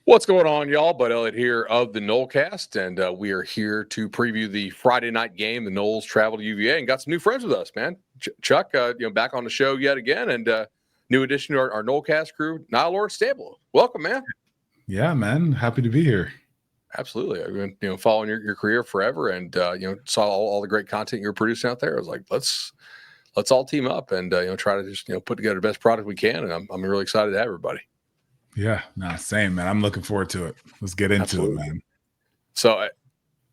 What's going on, y'all? Bud Elliott here of the Nolecast, and we are here to preview the Friday night game. The Noles travel to UVA and got some new friends with us, man. Chuck, back on the show yet again, and new addition to our Nolecast crew, Nile, Lawrence-Stample. Welcome, man. Yeah, man. Happy to be here. Absolutely. I've been following your career forever, and saw all the great content you were producing out there. I was like, let's all team up and try to just put together the best product we can, and I'm really excited to have everybody. Yeah, same, man. I'm looking forward to it. Let's get into Absolutely. it, man. So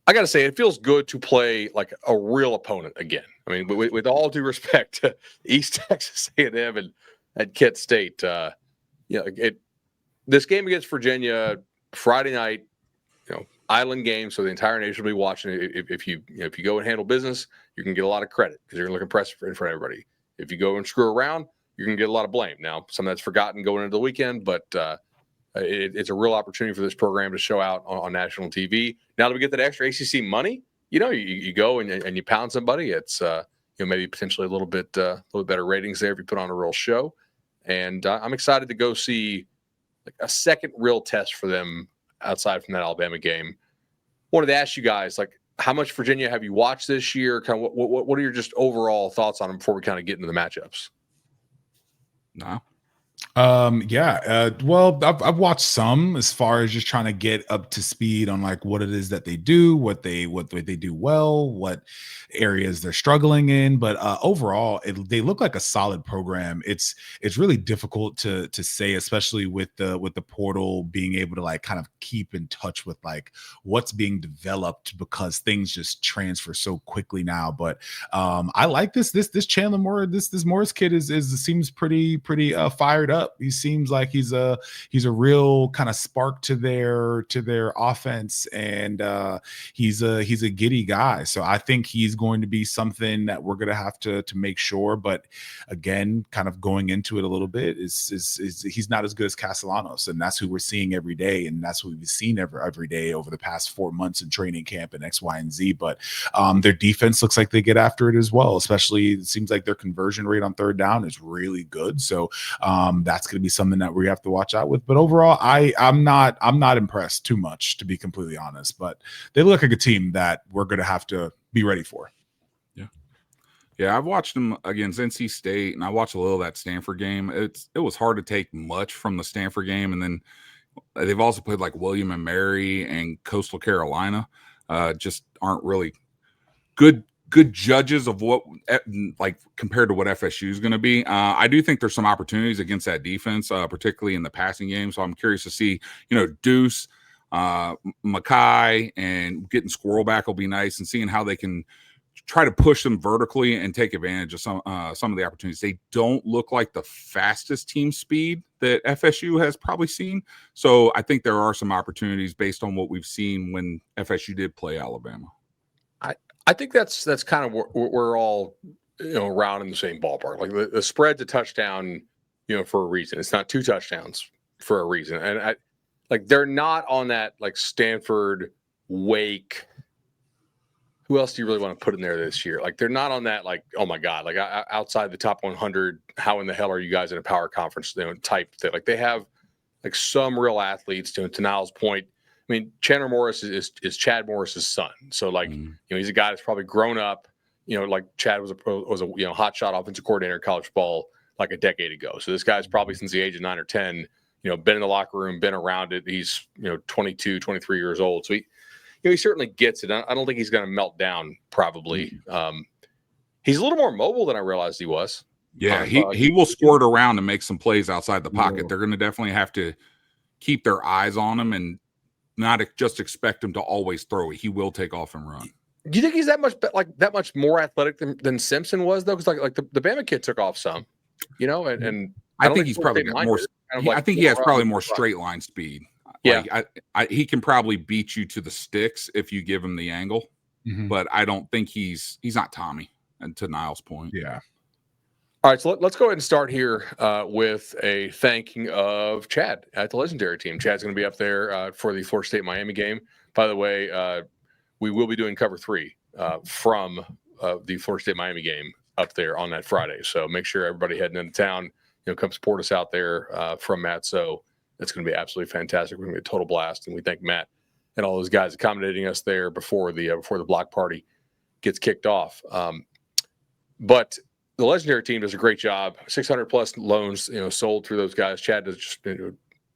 I got to say, it feels good to play like a real opponent again. I mean, with all due respect to East Texas A&M and Kent State, this game against Virginia Friday night, island game, so the entire nation will be watching it. If you go and handle business, you can get a lot of credit because you're going to look impressive in front of everybody. If you go and screw around, you're going to get a lot of blame. Now, some of that's forgotten going into the weekend, but it's a real opportunity for this program to show out on national TV. Now that we get that extra ACC money, you go and you pound somebody. It's maybe potentially a little bit better ratings there if you put on a real show. And I'm excited to go see like a second real test for them outside from that Alabama game. Wanted to ask you guys, like, how much Virginia have you watched this year? Kind of what are your just overall thoughts on them before we kind of get into the matchups? No. Well, I've watched some as far as just trying to get up to speed on like what it is that they do, what they do well, what areas they're struggling in. But overall, they look like a solid program. It's really difficult to say, especially with the portal being able to like kind of keep in touch with like what's being developed because things just transfer so quickly now. But I like this Chandler Moore, this Morris kid seems pretty fired up. He seems like he's a real kind of spark to their offense, and he's a giddy guy. So I think he's going to be something that we're going to have to make sure. But again, kind of going into it a little bit is he's not as good as Castellanos, and that's who we're seeing every day, and that's what we've seen every day over the past 4 months in training camp and X, Y, and Z. But their defense looks like they get after it as well. Especially, it seems like their conversion rate on third down is really good. So that's going to be something that we have to watch out with. But overall, I'm not impressed too much, to be completely honest. But they look like a team that we're going to have to be ready for. Yeah, I've watched them against NC State, and I watched a little of that Stanford game. It was hard to take much from the Stanford game, and then they've also played like William and Mary and Coastal Carolina. Just aren't really good judges of what, like, compared to what FSU is going to be. I do think there's some opportunities against that defense, particularly in the passing game. So I'm curious to see, Deuce, Mackay, and getting Squirrel back will be nice, and seeing how they can try to push them vertically and take advantage of some of the opportunities. They don't look like the fastest team speed that FSU has probably seen. So I think there are some opportunities based on what we've seen when FSU did play Alabama. I think that's kind of we're all around in the same ballpark. Like the spread's a touchdown, for a reason. It's not 2 touchdowns for a reason. And they're not on that like Stanford, Wake. Who else do you really want to put in there this year? Like they're not on that like, oh my God, like outside the top 100. How in the hell are you guys in a power conference type thing? Like they have like some real athletes. To Niall's point. I mean, Chandler Morris is Chad Morris's son. So like, he's a guy that's probably grown up, like Chad was a hot shot offensive coordinator in college football like a decade ago. So this guy's probably since the age of 9 or 10, been in the locker room, been around it. He's, 22, 23 years old. So he certainly gets it. I don't think he's going to melt down probably. He's a little more mobile than I realized he was. Yeah, he will squirt around and make some plays outside the pocket. They're going to definitely have to keep their eyes on him and not just expect him to always throw it. He will take off and run. Do you think he's that much more athletic than Simpson was though? Because like the Bama kid took off some, and I think he's probably got more. I think he has probably more straight line speed. Yeah, he can probably beat you to the sticks if you give him the angle, but I don't think he's not Tommy. And to Niall's point, yeah. All right, so let's go ahead and start here with a thanking of Chad at the Legendary team. Chad's going to be up there for the Florida State-Miami game. By the way, we will be doing cover 3 from the Florida State-Miami game up there on that Friday. So make sure everybody heading into town, come support us out there from Matt. So That's going to be absolutely fantastic. We're going to be a total blast, and we thank Matt and all those guys accommodating us there before the block party gets kicked off. But the legendary team does a great job. 600 plus loans, sold through those guys. Chad does just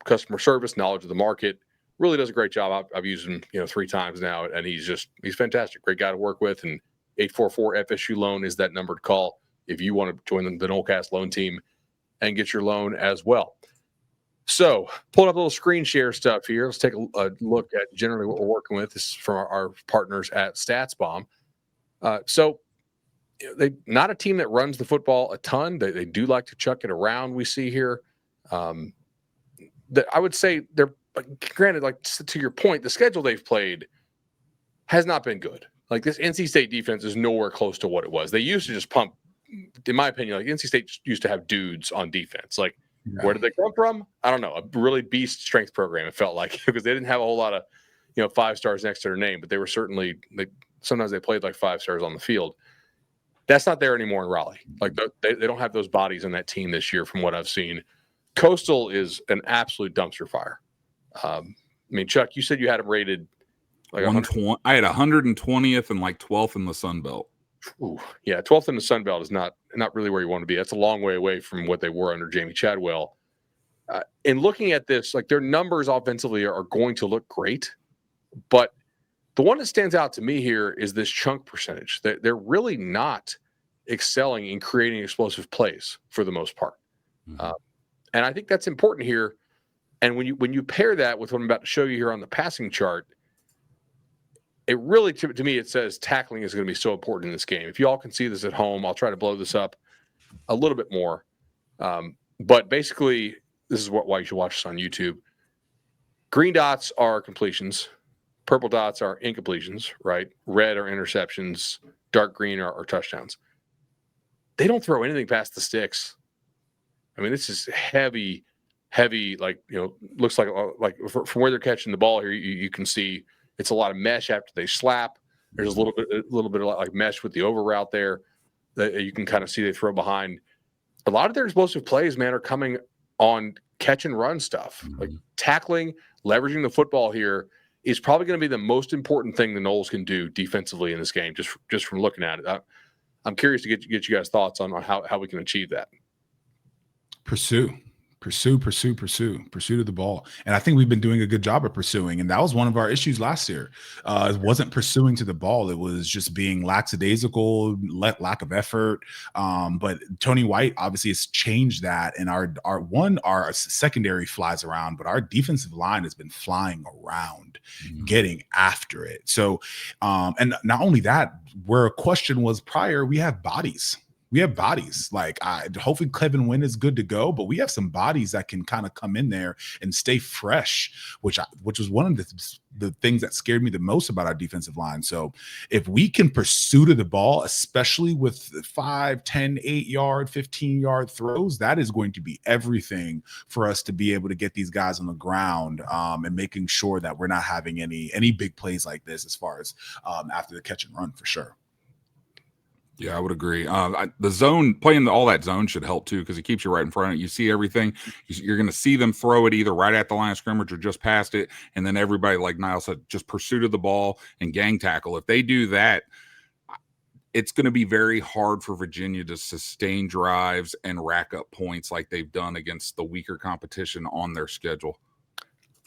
customer service, knowledge of the market. Really does a great job. I've used him, 3 times now, and he's fantastic. Great guy to work with. And 844 FSU loan is that number to call if you want to join the Nolecast loan team and get your loan as well. So, pulling up a little screen share stuff here. Let's take a look at generally what we're working with. This is from our partners at StatsBomb. So, they not a team that runs the football a ton. They do like to chuck it around. We see here. I would say they're granted, like to your point, the schedule they've played has not been good. Like this NC State defense is nowhere close to what it was. They used to just pump. In my opinion, like NC State used to have dudes on defense. Like, where did they come from? I don't know. A really beast strength program. It felt like because they didn't have a whole lot of 5 stars next to their name, but they were certainly sometimes they played like 5 stars on the field. That's not there anymore in Raleigh. Like they don't have those bodies on that team this year, from what I've seen. Coastal is an absolute dumpster fire. I mean, Chuck, you said you had them rated like 120. I had 120th and like 12th in the Sun Belt. Ooh, yeah, 12th in the Sun Belt is not really where you want to be. That's a long way away from what they were under Jamie Chadwell. In looking at this, like their numbers offensively are going to look great, but the one that stands out to me here is this chunk percentage. They're really not excelling in creating explosive plays for the most part, and I think that's important here. And when you pair that with what I'm about to show you here on the passing chart, it really, to me, it says tackling is going to be so important in this game. If you all can see this at home, I'll try to blow this up a little bit more. But basically, this is why you should watch this on YouTube. Green dots are completions. Purple dots are incompletions, right? Red are interceptions. Dark green are touchdowns. They don't throw anything past the sticks. I mean, this is heavy, like, looks like from where they're catching the ball here, you can see it's a lot of mesh after they slap. There's a little bit of like mesh with the over route there that you can kind of see they throw behind. A lot of their explosive plays, man, are coming on catch and run stuff. Like tackling, leveraging the football here is probably going to be the most important thing the Noles can do defensively in this game, just from looking at it. I'm curious to get you guys' thoughts on how we can achieve that. Pursue to the ball. And I think we've been doing a good job of pursuing. And that was one of our issues last year. It wasn't pursuing to the ball. It was just being lackadaisical, lack of effort. But Tony White obviously has changed that. And our secondary flies around, but our defensive line has been flying around, getting after it. So, and not only that, where a question was prior, we have bodies. Like hopefully Kevin Wynn is good to go, but we have some bodies that can kind of come in there and stay fresh, which was one of the things that scared me the most about our defensive line. So if we can pursue to the ball, especially with 5, 10, 8-yard, 15-yard throws, that is going to be everything for us to be able to get these guys on the ground and making sure that we're not having any big plays like this as far as after the catch and run for sure. Yeah, I would agree. The zone, playing all that zone should help too, because it keeps you right in front of it. You see everything. You're going to see them throw it either right at the line of scrimmage or just past it. And then everybody, like Nile said, just pursuit of the ball and gang tackle. If they do that, it's going to be very hard for Virginia to sustain drives and rack up points like they've done against the weaker competition on their schedule.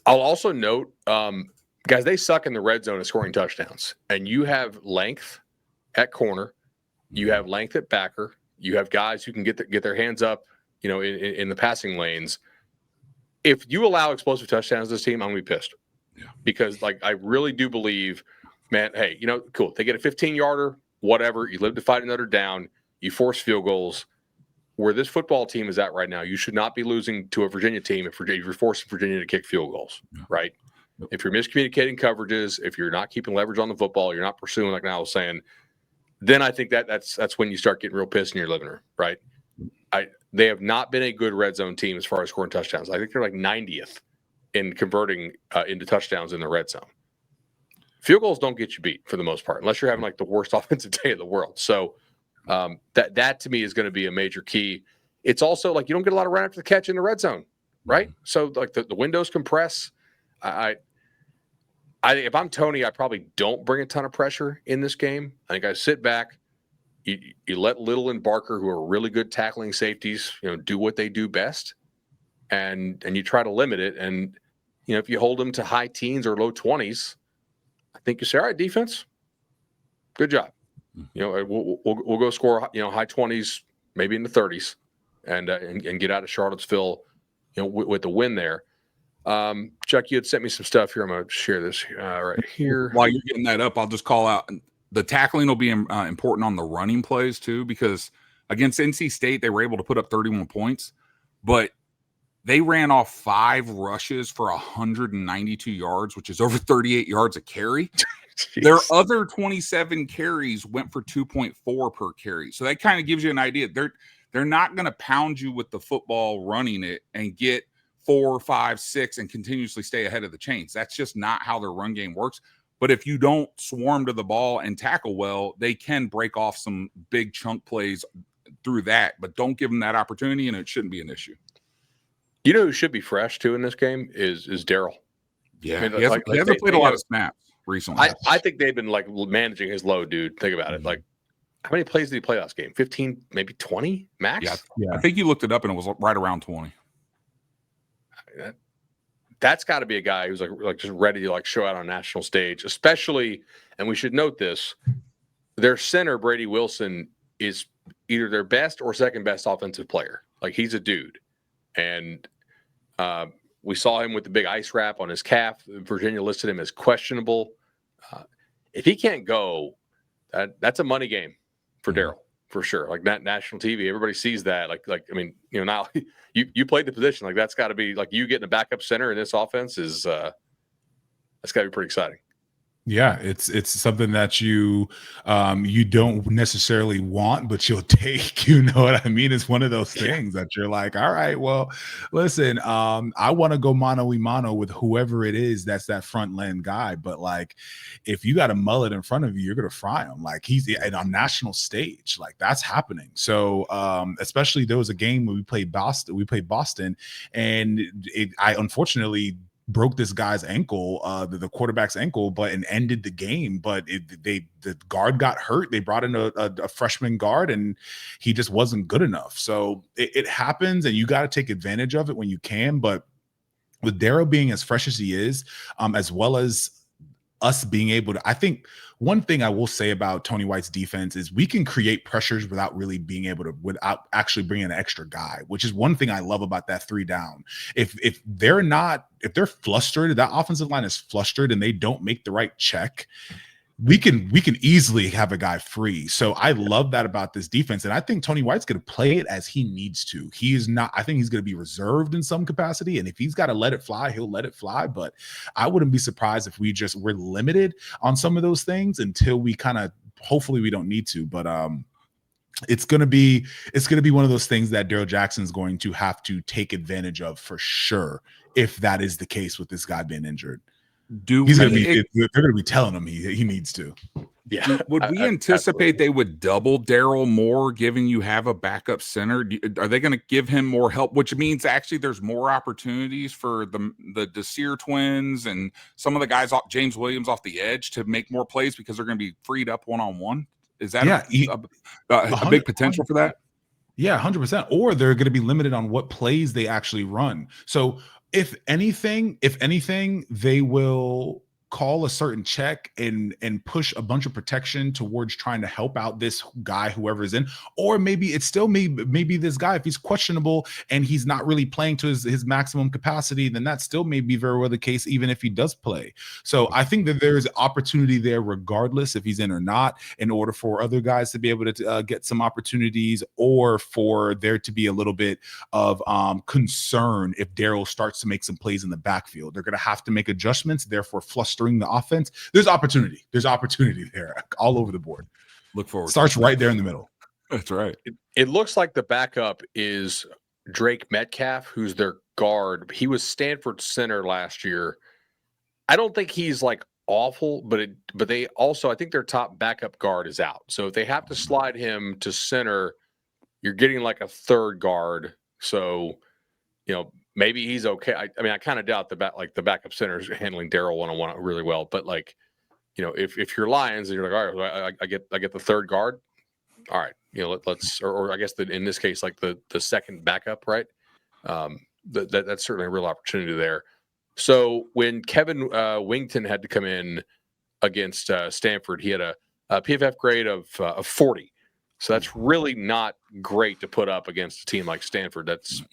I'll also note, guys, they suck in the red zone at scoring touchdowns. And you have length at corner. You have length at backer. You have guys who can get their hands up, in the passing lanes. If you allow explosive touchdowns to this team, I'm going to be pissed. Yeah. Because, I really do believe, man, hey, cool. They get a 15-yarder, whatever. You live to fight another down. You force field goals. Where this football team is at right now, you should not be losing to a Virginia team if you're forcing Virginia to kick field goals, right? Yep. If you're miscommunicating coverages, if you're not keeping leverage on the football, you're not pursuing, like Niall was saying, then I think that's when you start getting real pissed in your living room, right? They have not been a good red zone team as far as scoring touchdowns. I think they're like 90th in converting into touchdowns in the red zone. Field goals don't get you beat for the most part, unless you're having like the worst offensive day of the world. So that to me is going to be a major key. It's also like you don't get a lot of run after the catch in the red zone. right? So like the windows compress. I if I'm Tony, I probably don't bring a ton of pressure in this game. I think I sit back. You let Little and Barker, who are really good tackling safeties, do what they do best, and you try to limit it. And if you hold them to high teens or low 20s, I think you say, all right, defense, good job. We'll go score high 20s, maybe in the 30s, and get out of Charlottesville, with the win there. Chuck, you had sent me some stuff here. I'm going to share this right here. While you're getting that up, I'll just call out the tackling will be important on the running plays too, because against NC State, they were able to put up 31 points, but they ran off 5 rushes for 192 yards, which is over 38 yards a carry. Their other 27 carries went for 2.4 per carry. So that kind of gives you an idea. They're not going to pound you with the football running it and get 4, 5, 6 and continuously stay ahead of the chains. That's just not how their run game works. But if you don't swarm to the ball and tackle well, they can break off some big chunk plays through that. But don't give them that opportunity, and it shouldn't be an issue. You know who should be fresh too in this game is Daryl. Yeah, he hasn't played a lot of snaps recently. I think they've been like managing his load, dude. Think about it. Like, how many plays did he play last game? 15, maybe 20 max? Yeah. I think you looked it up and it was right around 20. That's got to be a guy who's like just ready to show out on a national stage, especially. And we should note this: their center Brady Wilson is either their best or second best offensive player. Like, he's a dude, and we saw him with the big ice wrap on his calf. Virginia listed him as questionable. If he can't go, that's a money game for Daryl. For sure. Like, that national TV, everybody sees that. Now you played the position. Like, that's got to be like you getting a backup center in this offense is that's got to be pretty exciting. Yeah, it's something that you don't necessarily want, but you'll take. You know what I mean? It's one of those things that you're like, all right, well, listen, I want to go mano a mano with whoever it is that's that front lane guy. But like, if you got a mullet in front of you, you're gonna fry him. Like, he's on national stage, like that's happening. So especially there was a game where we played Boston, and I unfortunately broke this guy's ankle, the quarterback's ankle, and ended the game. But the guard got hurt. They brought in a freshman guard, and he just wasn't good enough. So it happens, and you got to take advantage of it when you can. But with Daryl being as fresh as he is, as well as us being able to, I think one thing I will say about Tony White's defense is we can create pressures without actually bringing an extra guy, which is one thing I love about that 3 down. If they're flustered, that offensive line is flustered and they don't make the right check, we can easily have a guy free. So I love that about this defense. And I think Tony White's going to play it as he needs to. I think he's going to be reserved in some capacity. And if he's got to let it fly, he'll let it fly. But I wouldn't be surprised if we're limited on some of those things until we hopefully we don't need to. But it's going to be one of those things that Daryl Jackson's going to have to take advantage of for sure, if that is the case with this guy being injured. They're going to be telling him he needs to. Yeah. Would we anticipate they would double Daryl more, given you have a backup center? Are they going to give him more help? Which means actually there's more opportunities for the Desir twins and some of the guys, James Williams off the edge, to make more plays because they're going to be freed up one-on-one. Is that a big potential for that? Yeah, 100%. Or they're going to be limited on what plays they actually run. So if anything, they will call a certain check and push a bunch of protection towards trying to help out this guy, whoever is in, or maybe it's still maybe this guy, if he's questionable and he's not really playing to his maximum capacity, then that still may be very well the case, even if he does play. So I think that there's opportunity there regardless if he's in or not, in order for other guys to be able to get some opportunities, or for there to be a little bit of concern if Daryl starts to make some plays in the backfield. They're going to have to make adjustments, therefore flustering the offense. There's opportunity there all over the board. Look forward. Starts right there in the middle. That's right. It looks like the backup is Drake Metcalf, who's their guard. He was Stanford center last year. I don't think he's like awful, but they also, I think their top backup guard is out. So if they have to slide him to center, you're getting like a third guard. So, maybe he's okay. I mean, I kind of doubt the backup center is handling Darryl one-on-one really well, but like, if you're Lions and you're like, all right, I get the third guard. All right, let's or I guess in this case, like the second backup, right? That's certainly a real opportunity there. So when Kevin Wington had to come in against Stanford, he had a PFF grade of 40. So that's really not great to put up against a team like Stanford. That's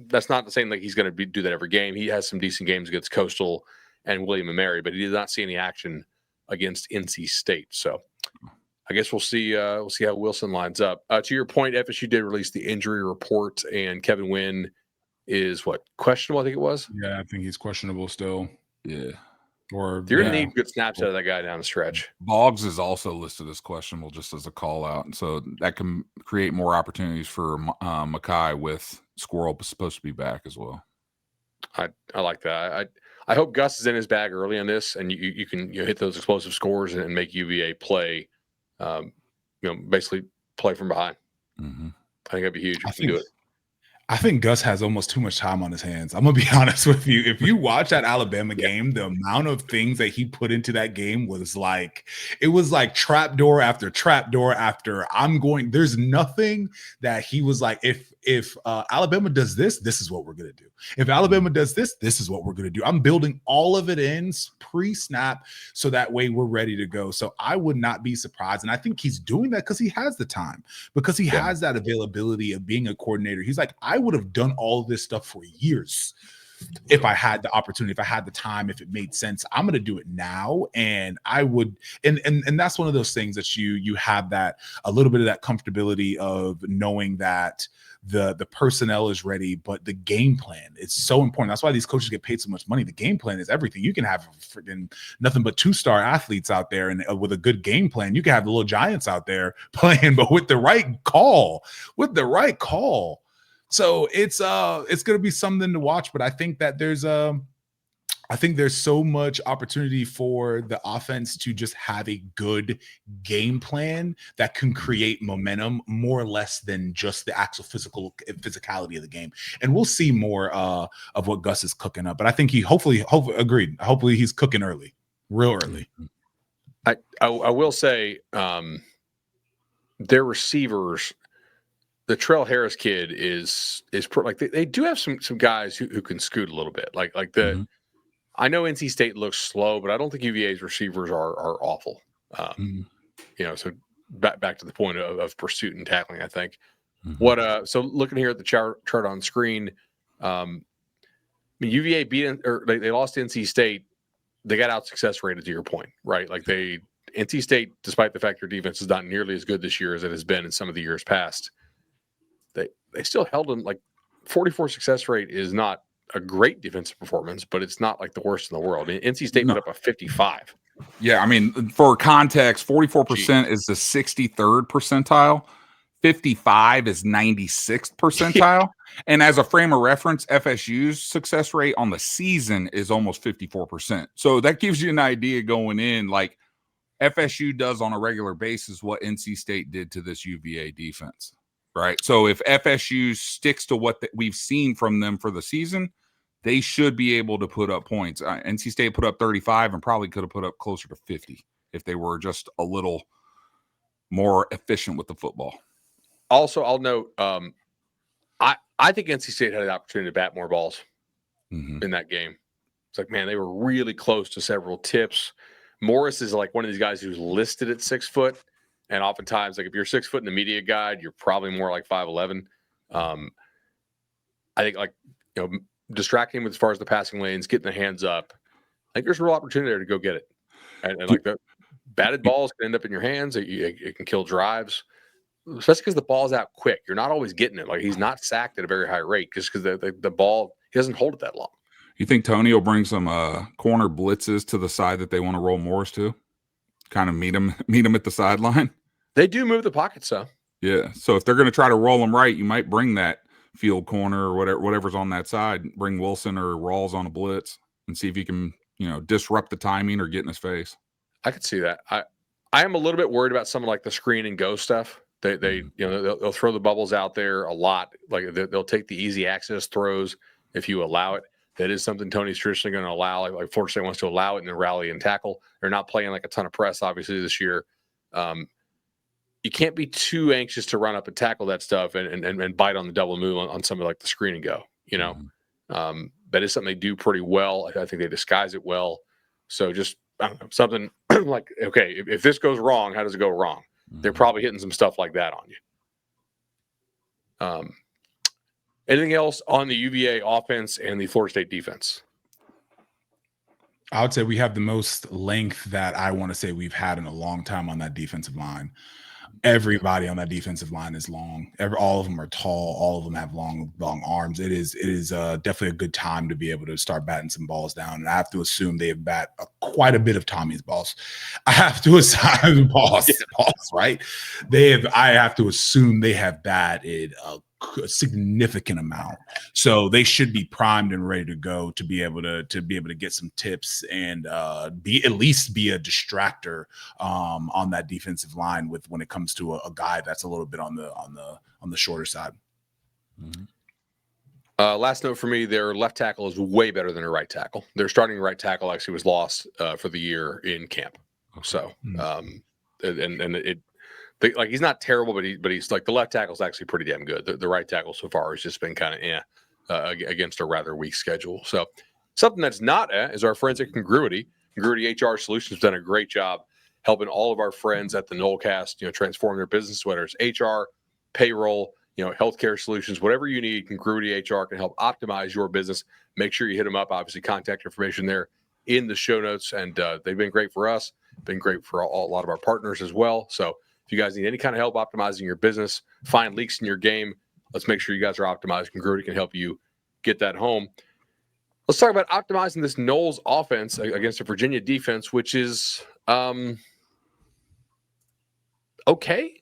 that's not saying like he's going to do that every game. He has some decent games against Coastal and William & Mary, but he did not see any action against NC State. So I guess we'll see how Wilson lines up. To your point, FSU did release the injury report, and Kevin Wynn is questionable, I think it was. Yeah, I think he's questionable still. Yeah. Or you're gonna need good snaps out of that guy down the stretch. Boggs is also listed as questionable, just as a call out, and so that can create more opportunities for Mackay with Squirrel supposed to be back as well. I like that. I hope Gus is in his bag early on this, and you can hit those explosive scores and make UVA play, basically play from behind. Mm-hmm. I think that'd be huge. If you can do it. I think Gus has almost too much time on his hands. I'm gonna be honest with you. If you watch that Alabama game, the amount of things that he put into that game was like trapdoor after trapdoor after. There's nothing that he was like, if Alabama does this is what we're gonna do. If Alabama does this is what we're gonna do. I'm building all of it in pre-snap so that way we're ready to go. So I would not be surprised, and I think he's doing that because he has the time, because he has that availability of being a coordinator. He's like, I would have done all of this stuff for years if I had the opportunity, if I had the time, if it made sense. I'm going to do it now, and I would, and that's one of those things that you have that a little bit of that comfortability of knowing that the personnel is ready, but the game plan is so important. That's why these coaches get paid so much money. The game plan is everything. You can have freaking nothing but 2-star athletes out there, and with a good game plan, you can have the little giants out there playing, but with the right call. So it's going to be something to watch, but I think that there's so much opportunity for the offense to just have a good game plan that can create momentum more or less than just the actual physicality of the game. And we'll see more of what Gus is cooking up. But I think he hopefully agreed. Hopefully he's cooking real early. I will say their receivers, the Trell Harris kid is like they do have some guys who can scoot a little bit. Like the I know NC State looks slow, but I don't think UVA's receivers are awful. So back to the point of pursuit and tackling, I think. So looking here at the chart on screen, UVA they lost to NC State. They got out success rated, to your point, right? Like NC State, despite the fact their defense is not nearly as good this year as it has been in some of the years past, they still held them. Like 44 success rate is not a great defensive performance, but it's not like the worst in the world. I mean, NC State put up a 55. Yeah, I mean, for context, 44% is the 63rd percentile. 55 is 96th percentile. And as a frame of reference, FSU's success rate on the season is almost 54%. So that gives you an idea going in, like FSU does on a regular basis what NC State did to this UVA defense, right? So if FSU sticks to what we've seen from them for the season, they should be able to put up points. NC State put up 35 and probably could have put up closer to 50 if they were just a little more efficient with the football. Also, I'll note, I think NC State had an opportunity to bat more balls in that game. It's like, man, they were really close to several tips. Morris is like one of these guys who's listed at 6 foot. And oftentimes, like if you're 6 foot in the media guide, you're probably more like 5'11". I think distracting him as far as the passing lanes, getting the hands up. I think there's a real opportunity there to go get it. And like the batted balls can end up in your hands. It can kill drives, especially because the ball's out quick. You're not always getting it. Like he's not sacked at a very high rate just because the ball, he doesn't hold it that long. You think Tony will bring some corner blitzes to the side that they want to roll Morris to? Kind of meet him at the sideline? They do move the pocket some. Yeah. So if they're going to try to roll them right, you might bring that field corner or whatever's on that side, bring Wilson or Rawls on a blitz and see if you can, disrupt the timing or get in his face. I could see that. I am a little bit worried about some of like the screen and go stuff They they'll throw the bubbles out there a lot. Like they'll take the easy access throws if you allow it. That is something Tony's traditionally going to allow. Like Florida State wants to allow it in the rally and tackle. They're not playing like a ton of press, obviously, this year. You can't be too anxious to run up and tackle that stuff and bite on the double move on something like the screen and go. That is something they do pretty well. I think they disguise it well. So just I don't know, something like, okay, if this goes wrong, how does it go wrong? They're probably hitting some stuff like that on you. Anything else on the UVA offense and the Florida State defense? I would say we have the most length that I want to say we've had in a long time on that defensive line. Everybody on that defensive line is long. All of them are tall. All of them have long arms. It is definitely a good time to be able to start batting some balls down. And I have to assume they have bat quite a bit of Tommy's balls. I have to assign balls, right? I have to assume they have batted a significant amount, so they should be primed and ready to go to be able to get some tips and at least be a distractor on that defensive line when it comes to a guy that's a little bit on the shorter side. Last note for me, their left tackle is way better than their right tackle. Their starting right tackle actually was lost for the year in camp. So like he's not terrible, but he's like the left tackle is actually pretty damn good. The right tackle so far has just been kind of against a rather weak schedule. So something that's not is our friends at Congruity. Congruity HR Solutions has done a great job helping all of our friends at the Nolecast, transform their business, whether it's HR, payroll, healthcare solutions, whatever you need. Congruity HR can help optimize your business. Make sure you hit them up. Obviously, contact information there in the show notes, and they've been great for us. Been great for a lot of our partners as well. So if you guys need any kind of help optimizing your business, find leaks in your game, let's make sure you guys are optimized. Congruity can help you get that home. Let's talk about optimizing this Noles offense against the Virginia defense, which is okay.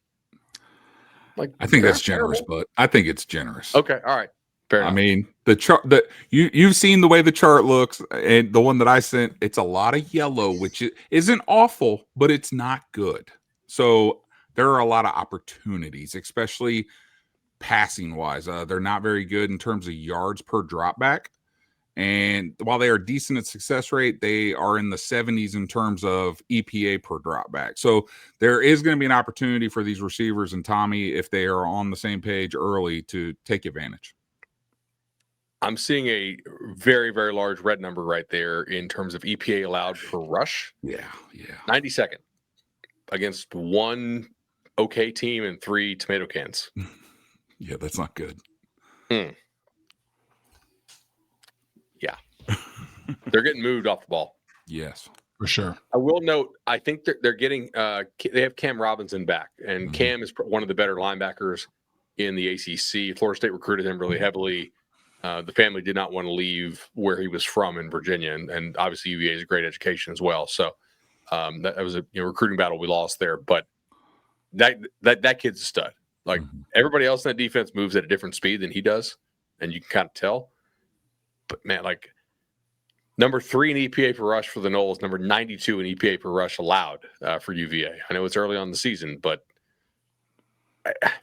Like I think that's generous, but I think it's generous. Okay, all right. Fair enough. I mean, the chart that you've seen the way the chart looks, and the one that I sent, it's a lot of yellow, which isn't awful, but it's not good. So there are a lot of opportunities, especially passing wise. They're not very good in terms of yards per drop back. And while they are decent at success rate, they are in the 70s in terms of EPA per drop back. So there is going to be an opportunity for these receivers and Tommy, if they are on the same page early, to take advantage. I'm seeing a very, very large red number right there in terms of EPA allowed per rush. Yeah. 92nd against one okay team and 3 tomato cans. Yeah, that's not good. Yeah. They're getting moved off the ball. Yes, for sure. I will note, I think they're getting they have Cam Robinson back, and Cam is one of the better linebackers in the ACC. Florida State recruited him really heavily. The family did not want to leave where he was from in Virginia, and obviously UVA is a great education as well. So that was a recruiting battle we lost there, but that kid's a stud. Like everybody else in that defense moves at a different speed than he does, and you can kind of tell. But man, like number 3 in EPA per rush for the Noles, number 92 in EPA per rush allowed for UVA. I know it's early on in the season, but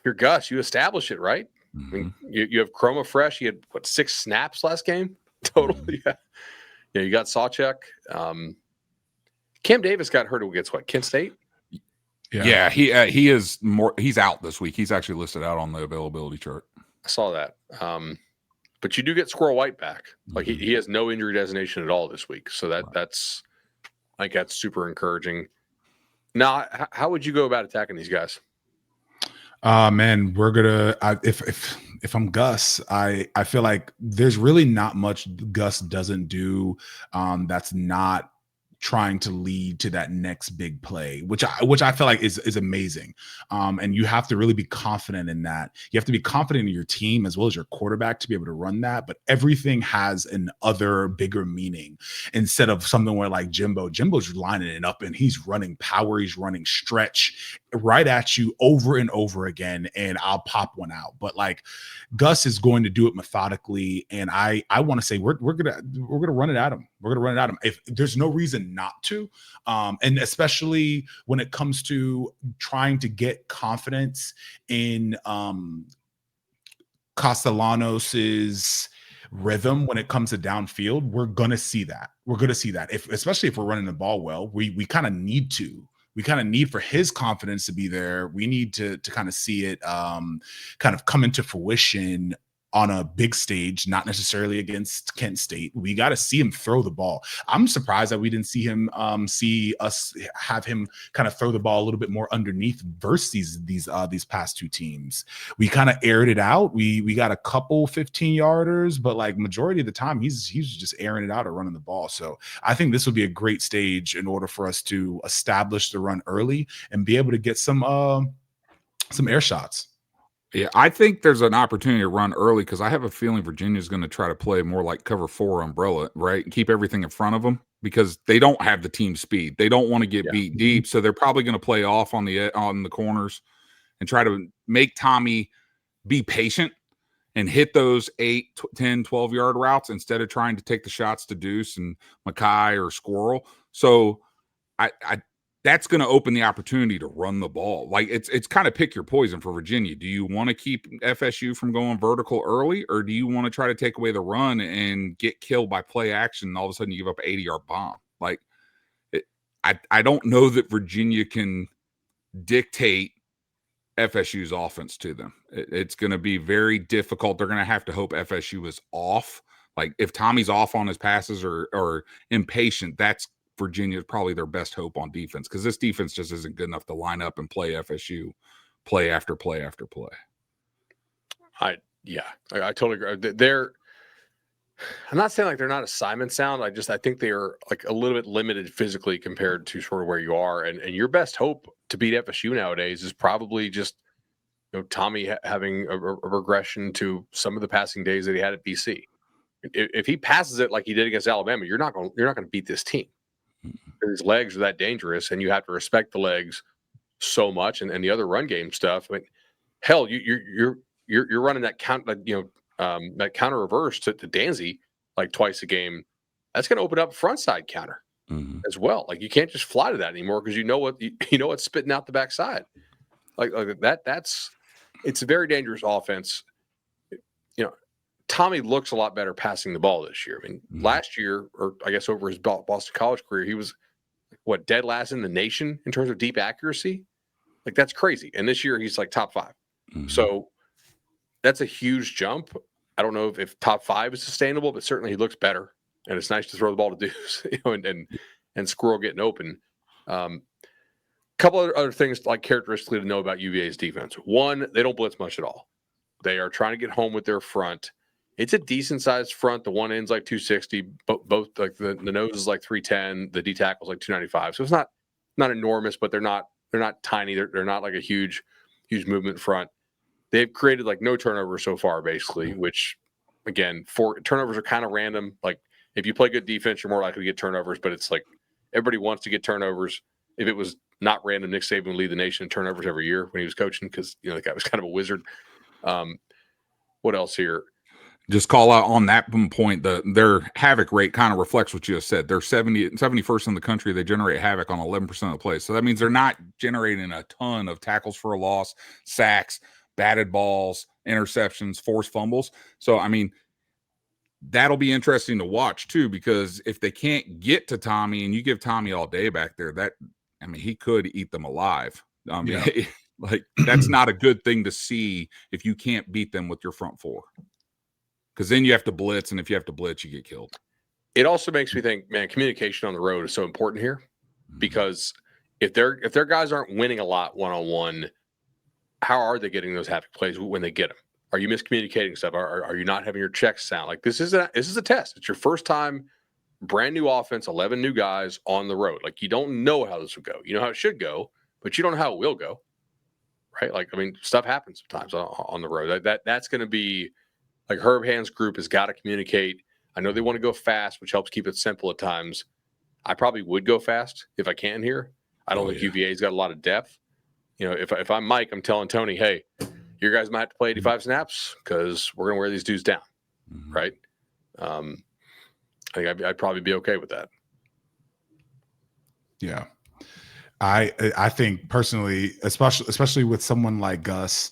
you're Gus, you establish it, right? I mean, you have Chroma fresh. He had 6 snaps last game total. Yeah, you got Sawchuk. Cam Davis got hurt against Kent State. Yeah, he is more. He's out this week. He's actually listed out on the availability chart. I saw that. But you do get Squirrel White back. Like he has no injury designation at all this week. So that's super encouraging. Now, how would you go about attacking these guys? Man, we're gonna. If I'm Gus, I feel like there's really not much Gus doesn't do. That's not trying to lead to that next big play, which I feel like is amazing. And you have to really be confident in that. You have to be confident in your team as well as your quarterback to be able to run that. But everything has an other bigger meaning instead of something where like Jimbo's lining it up and he's running power, he's running stretch right at you over and over again, and I'll pop one out. But like Gus is going to do it methodically, and I want to say we're gonna run it at him. We're going to run it at them. If there's no reason not to, and especially when it comes to trying to get confidence in Castellanos's rhythm when it comes to downfield, we're going to see that. We're going to see that. Especially if we're running the ball well, we kind of need to. We kind of need for his confidence to be there. We need to kind of see it kind of come into fruition on a big stage, not necessarily against Kent State. We got to see him throw the ball. I'm surprised that we didn't see him have him kind of throw the ball a little bit more underneath versus these past two teams. We kind of aired it out. We got a couple 15-yarders, but like majority of the time he's just airing it out or running the ball. So I think this would be a great stage in order for us to establish the run early and be able to get some air shots. Yeah, I think there's an opportunity to run early because I have a feeling Virginia's going to try to play more like cover 4 umbrella, right? Keep everything in front of them because they don't have the team speed. They don't want to get beat deep, so they're probably going to play off on the corners and try to make Tommy be patient and hit those 8, 10, 12-yard routes instead of trying to take the shots to Deuce and Mackay or Squirrel. So I that's going to open the opportunity to run the ball. Like it's kind of pick your poison for Virginia. Do you want to keep FSU from going vertical early, or do you want to try to take away the run and get killed by play action? And all of a sudden you give up an 80-yard bomb. Like I don't know that Virginia can dictate FSU's offense to them. It's going to be very difficult. They're going to have to hope FSU is off. Like if Tommy's off on his passes or impatient, that's Virginia is probably their best hope on defense because this defense just isn't good enough to line up and play FSU play after play after play. I totally agree. I'm not saying like they're not assignment sound. I think they are like a little bit limited physically compared to sort of where you are. And your best hope to beat FSU nowadays is probably just Tommy having a regression to some of the passing days that he had at BC. If he passes it like he did against Alabama, you're not going to beat this team. His legs are that dangerous, and you have to respect the legs so much, and the other run game stuff. I mean, hell, you're running that that counter reverse to Danzy like twice a game. That's going to open up front side counter as well. Like you can't just fly to that anymore because you know what's spitting out the backside. Like that. It's a very dangerous offense. Tommy looks a lot better passing the ball this year. I mean, last year, or I guess over his Boston College career, he was dead last in the nation in terms of deep accuracy. Like that's crazy. And this year he's like top 5. So that's a huge jump. I don't know if top 5 is sustainable, but certainly he looks better. And it's nice to throw the ball to Deuce, and Squirrel getting open. Couple other things like characteristically to know about UVA's defense. One, they don't blitz much at all. They are trying to get home with their front. It's a decent sized front. The one end's like 260, both like the nose is like 310, the D tackle's like 295. So it's not enormous, but they're not tiny. They're not like a huge movement front. They've created like no turnovers so far, basically, which again, 4 turnovers are kind of random. Like if you play good defense, you're more likely to get turnovers, but it's like everybody wants to get turnovers. If it was not random, Nick Saban would lead the nation in turnovers every year when he was coaching because the guy was kind of a wizard. What else here? Just call out on that point, their havoc rate kind of reflects what you just said. They're 71st in the country. They generate havoc on 11% of the plays. So that means they're not generating a ton of tackles for a loss, sacks, batted balls, interceptions, forced fumbles. So, I mean, that'll be interesting to watch too, because if they can't get to Tommy and you give Tommy all day back there, he could eat them alive. Like that's not a good thing to see if you can't beat them with your front 4. Because then you have to blitz, and if you have to blitz, you get killed. It also makes me think, man, communication on the road is so important here because if their guys aren't winning a lot one-on-one, how are they getting those havoc plays when they get them? Are you miscommunicating stuff? Are you not having your checks sound? Like this is a test. It's your first time, brand new offense, 11 new guys on the road. Like you don't know how this will go. You know how it should go, but you don't know how it will go, right? Like stuff happens sometimes on the road. That's going to be. Like Herb Hand's group has got to communicate. I know they want to go fast, which helps keep it simple at times. I probably would go fast if I can here. I don't think UVA's got a lot of depth. If I'm Mike, I'm telling Tony, hey, your guys might have to play 85 snaps because we're going to wear these dudes down, right? I think I'd probably be okay with that. Yeah. I think personally, especially with someone like Gus,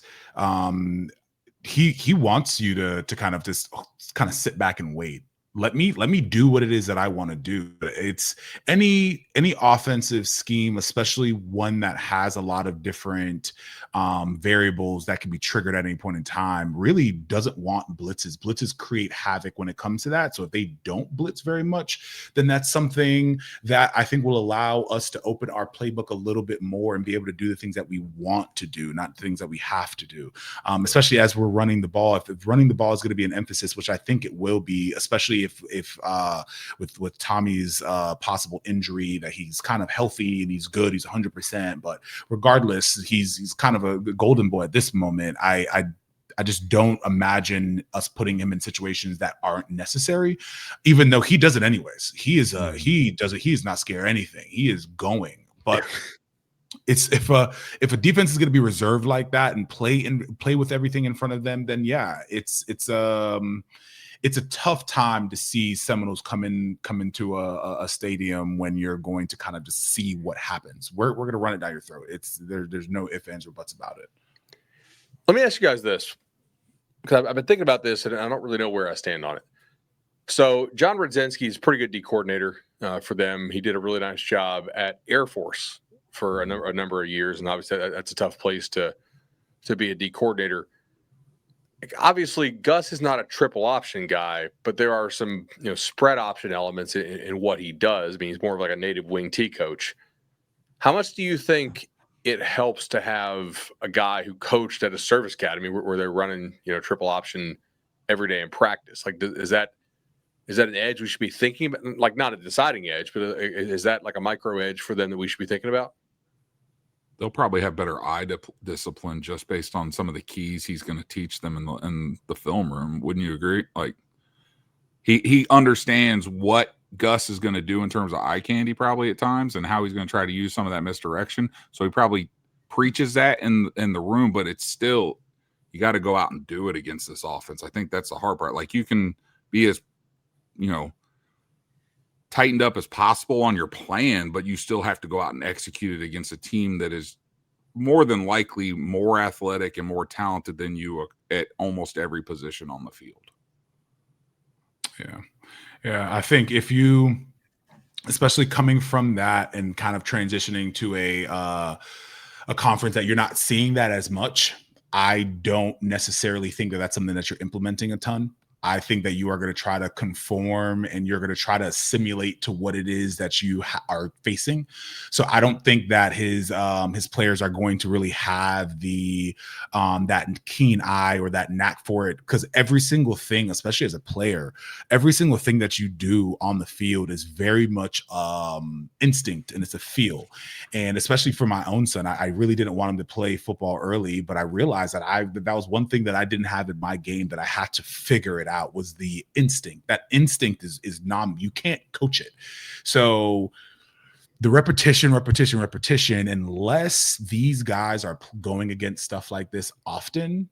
he wants you to kind of just kind of sit back and wait. Let me do what it is that I want to do. It's any offensive scheme, especially one that has a lot of different variables that can be triggered at any point in time, really doesn't want blitzes. Blitzes create havoc when it comes to that. So if they don't blitz very much, then that's something that I think will allow us to open our playbook a little bit more and be able to do the things that we want to do, not the things that we have to do. Especially as we're running the ball. If running the ball is going to be an emphasis, which I think it will be, especially if with Tommy's possible injury, that he's kind of healthy and he's good, he's 100%. But regardless, he's kind of a golden boy at this moment. I just don't imagine us putting him in situations that aren't necessary, even though he does it anyways. He is he does it. He is not scared of anything. He is going, but. It's if a defense is going to be reserved like that and play with everything in front of them, then yeah, it's a tough time to see Seminoles come into a stadium when you're going to kind of just see what happens. We're going to run it down your throat. There's no ifs, ands, or buts about it. Let me ask you guys this, because I've been thinking about this and I don't really know where I stand on it. So John Rudzinski is a pretty good D coordinator for them. He did a really nice job at Air Force for a number of years, and obviously that's a tough place to be a D coordinator. Obviously, Gus is not a triple option guy, but there are some spread option elements in what he does. I mean, he's more of like a native wing T coach. How much do you think it helps to have a guy who coached at a service academy where they're running triple option every day in practice? Like, is that an edge we should be thinking about? Like, not a deciding edge, but is that like a micro edge for them that we should be thinking about? They'll probably have better eye discipline just based on some of the keys he's going to teach them in the film room. Wouldn't you agree? Like, he understands what Gus is going to do in terms of eye candy probably at times, and how he's going to try to use some of that misdirection. So he probably preaches that in the room, but it's still, you got to go out and do it against this offense. I think that's the hard part. Like, you can be as tightened up as possible on your plan, but you still have to go out and execute it against a team that is more than likely more athletic and more talented than you at almost every position on the field. Yeah. I think if you, especially coming from that and kind of transitioning to a conference that you're not seeing that as much, I don't necessarily think that that's something that you're implementing a ton. I think that you are going to try to conform and you're going to try to assimilate to what it is that you are facing. So I don't think that his players are going to really have the that keen eye or that knack for it, because every single thing, especially as a player, every single thing that you do on the field is very much instinct, and it's a feel. And especially for my own son, I really didn't want him to play football early, but I realized that that was one thing that I didn't have in my game that I had to figure it out, was the instinct. That instinct is you can't coach it. So the repetition, unless these guys are going against stuff like this often,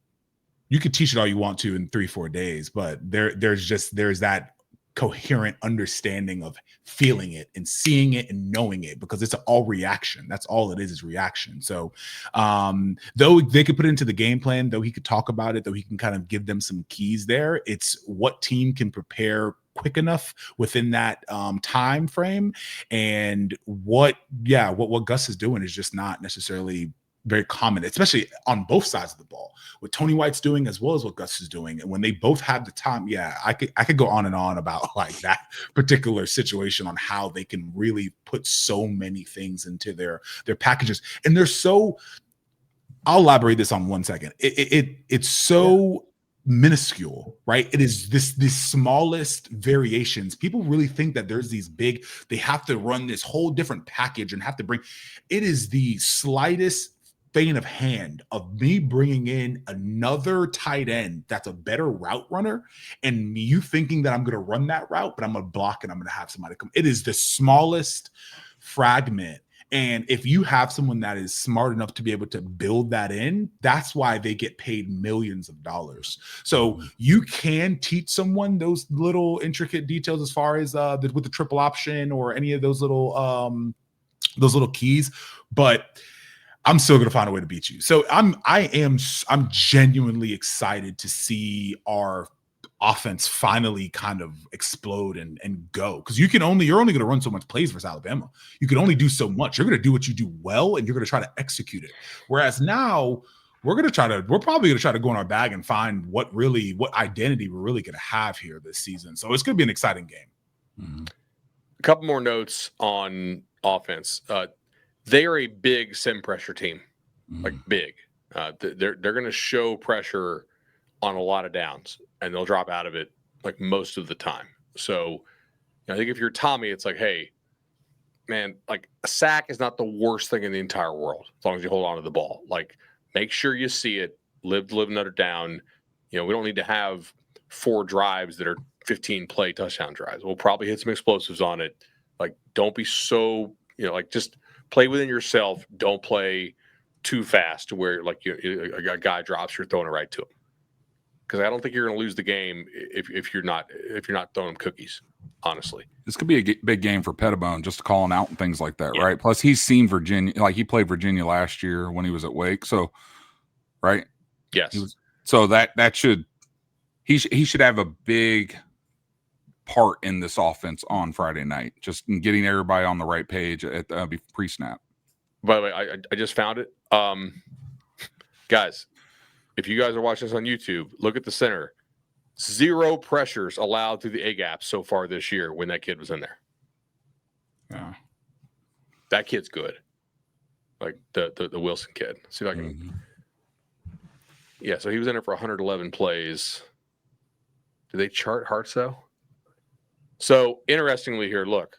you could teach it all you want to in 3-4 days, but there's that coherent understanding of feeling it and seeing it and knowing it, because it's all reaction. That's all it is reaction. So though they could put it into the game plan, though he could talk about it, though he can kind of give them some keys there, it's what team can prepare quick enough within that time frame. And what Gus is doing is just not necessarily very common, especially on both sides of the ball, what Tony White's doing as well as what Gus is doing. And when they both have the time, I could go on and on about like that particular situation on how they can really put so many things into their packages. And they're so, I'll elaborate this on 1 second. It's so minuscule, right? It is the smallest variations. People really think that there's these big, they have to run this whole different package and have to bring, it is the slightest feint of hand of me bringing in another tight end that's a better route runner, and you thinking that I'm going to run that route, but I'm going to block and I'm going to have somebody come. It is the smallest fragment, And if you have someone that is smart enough to be able to build that in, that's why they get paid millions of dollars. So you can teach someone those little intricate details as far as with the triple option or any of those little keys, but I'm still going to find a way to beat you. So I'm genuinely excited to see our offense finally kind of explode and go, because you're only going to run so much plays versus Alabama. You can only do so much. You're going to do what you do well, and you're going to try to execute it. Whereas now we're probably going to try to go in our bag and find what identity we're really going to have here this season. So it's going to be an exciting game. A couple more notes on offense. They are a big sim pressure team, like big. They're going to show pressure on a lot of downs, and they'll drop out of it like most of the time. So I think if you're Tommy, it's like, hey, man, like a sack is not the worst thing in the entire world as long as you hold on to the ball. Like, make sure you see it, live another down. We don't need to have 4 drives that are 15 play touchdown drives. We'll probably hit some explosives on it. Like, don't be so, like, just play within yourself. Don't play too fast to where like a guy drops, you're throwing it right to him. Because I don't think you're going to lose the game if you're not throwing him cookies. Honestly, this could be a big game for Pettibone, just calling out and things like that, right? Plus, he's seen Virginia, like he played Virginia last year when he was at Wake, so right, yes. So that should he should have a big part in this offense on Friday night, just in getting everybody on the right page at pre-snap. By the way, I just found it, guys. If you guys are watching this on YouTube, look at the center. 0 pressures allowed through the A gap so far this year when that kid was in there. Yeah. That kid's good. Like the Wilson kid. See if I can. Yeah, so he was in there for 111 plays. Do they chart Hartso? So interestingly here, look.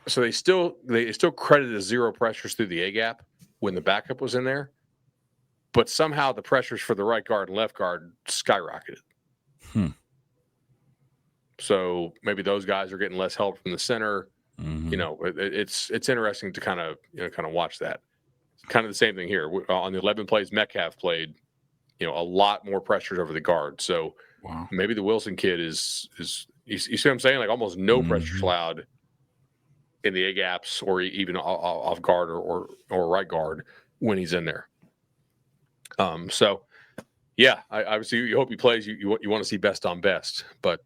So they still credited 0 pressures through the A gap when the backup was in there. But somehow the pressures for the right guard and left guard skyrocketed. So maybe those guys are getting less help from the center. It's interesting to kind of watch that. Kind of the same thing here on the 11 plays Metcalf played. A lot more pressures over the guard. So maybe the Wilson kid is you see what I'm saying? Like almost no pressures allowed in the A gaps or even off guard or right guard when he's in there. So, yeah, I obviously you hope he plays. You want to see best on best, but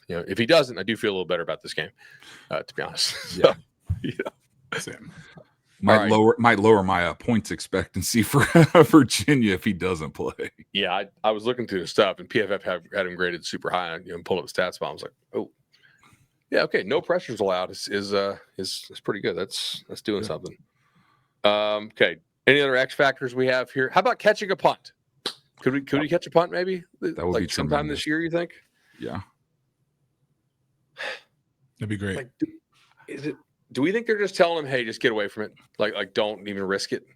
if he doesn't, I do feel a little better about this game, to be honest. So, Same. Might lower my points expectancy for Virginia if he doesn't play. Yeah, I was looking through the stuff, and PFF had him graded super high. And pulled up the stats file. I was like, oh, yeah, okay, no pressures allowed is pretty good. That's doing something. Okay. Any other X factors we have here? How about catching a punt? Could we catch a punt maybe? That would be sometime this year, you think? Yeah. That'd be great. Like, do we think they're just telling him, hey, just get away from it? Like don't even risk it?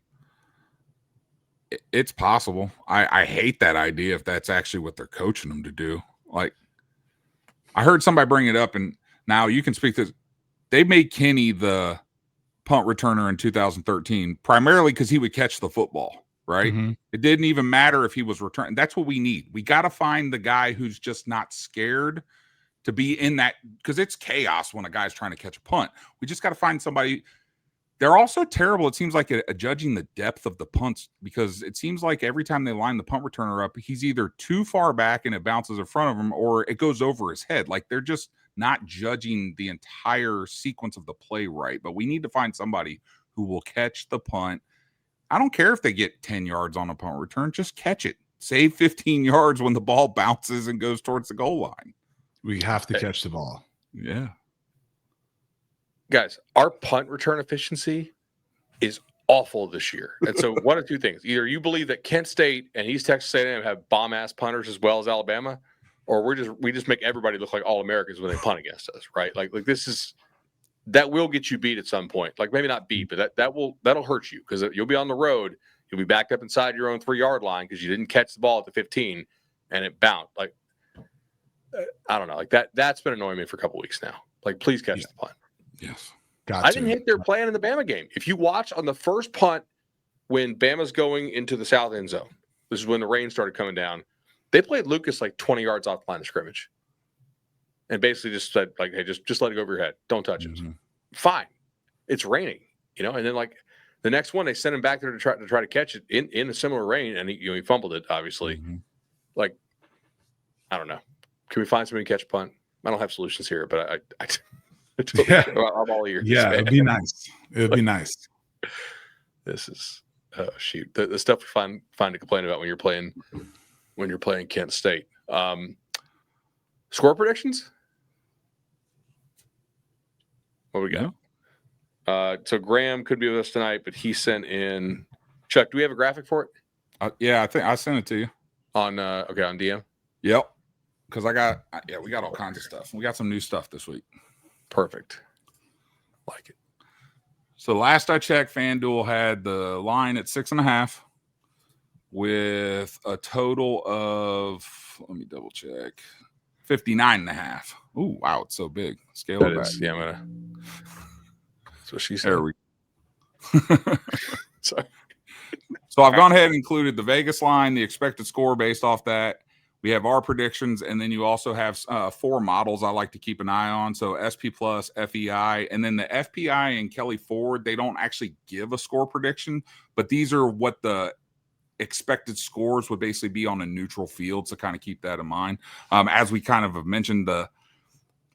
It's possible. I hate that idea if that's actually what they're coaching them to do. Like, I heard somebody bring it up, and now you can speak to this. They made Kenny the punt returner in 2013 primarily because he would catch the football, right? It didn't even matter if he was returning. That's what we need. We got to find the guy who's just not scared to be in that, because it's chaos when a guy's trying to catch a punt. We just got to find somebody. They're also terrible, it seems like, at judging the depth of the punts, because it seems like every time they line the punt returner up, he's either too far back and it bounces in front of him, or it goes over his head. Like, they're just not judging the entire sequence of the play right. But we need to find somebody who will catch the punt. I don't care if they get 10 yards on a punt return. Just catch it. Save 15 yards when the ball bounces and goes towards the goal line. We have to catch the ball. Yeah. Guys, our punt return efficiency is awful this year. And so one of two things. Either you believe that Kent State and East Texas A&M have bomb-ass punters as well as Alabama, or we just make everybody look like All-Americans when they punt against us, right? Like that will get you beat at some point. Like, maybe not beat, but that'll hurt you, because you'll be on the road. You'll be backed up inside your own 3-yard line because you didn't catch the ball at the 15 and it bounced. Like, I don't know. Like that's been annoying me for a couple weeks now. Like, please catch the punt. Yes. I didn't hate their plan in the Bama game. If you watch on the first punt when Bama's going into the south end zone, this is when the rain started coming down. They played Lucas like 20 yards off the line of scrimmage, and basically just said like, "Hey, just let it go over your head. Don't touch it. Fine, it's raining, And then like the next one, they sent him back there to try to catch it in a similar rain, and he fumbled it. Obviously, like I don't know. Can we find somebody to catch a punt? I don't have solutions here, but I'm all ears. Yeah, it'd be nice. It'd be nice. This is shoot the stuff we find to complain about when you're playing Kent State. Score predictions? What we got? So Graham could be with us tonight, but he sent in. Chuck, do we have a graphic for it? Yeah, I think I sent it to you on on DM. Yep, because we got all kinds of stuff. We got some new stuff this week. Perfect. Like it. So last I checked, FanDuel had the line at 6.5 with a total of, let me double check, 59.5. Ooh, wow, it's so big. Scale it back. Yeah, I'm gonna. That's what she said. There we So I've gone ahead and included the Vegas line, the expected score based off that. We have our predictions, and then you also have 4 models I like to keep an eye on. So SP Plus, FEI, and then the FPI and Kelly Ford, they don't actually give a score prediction, but these are what the expected scores would basically be on a neutral field. So kind of keep that in mind. As we kind of have mentioned, the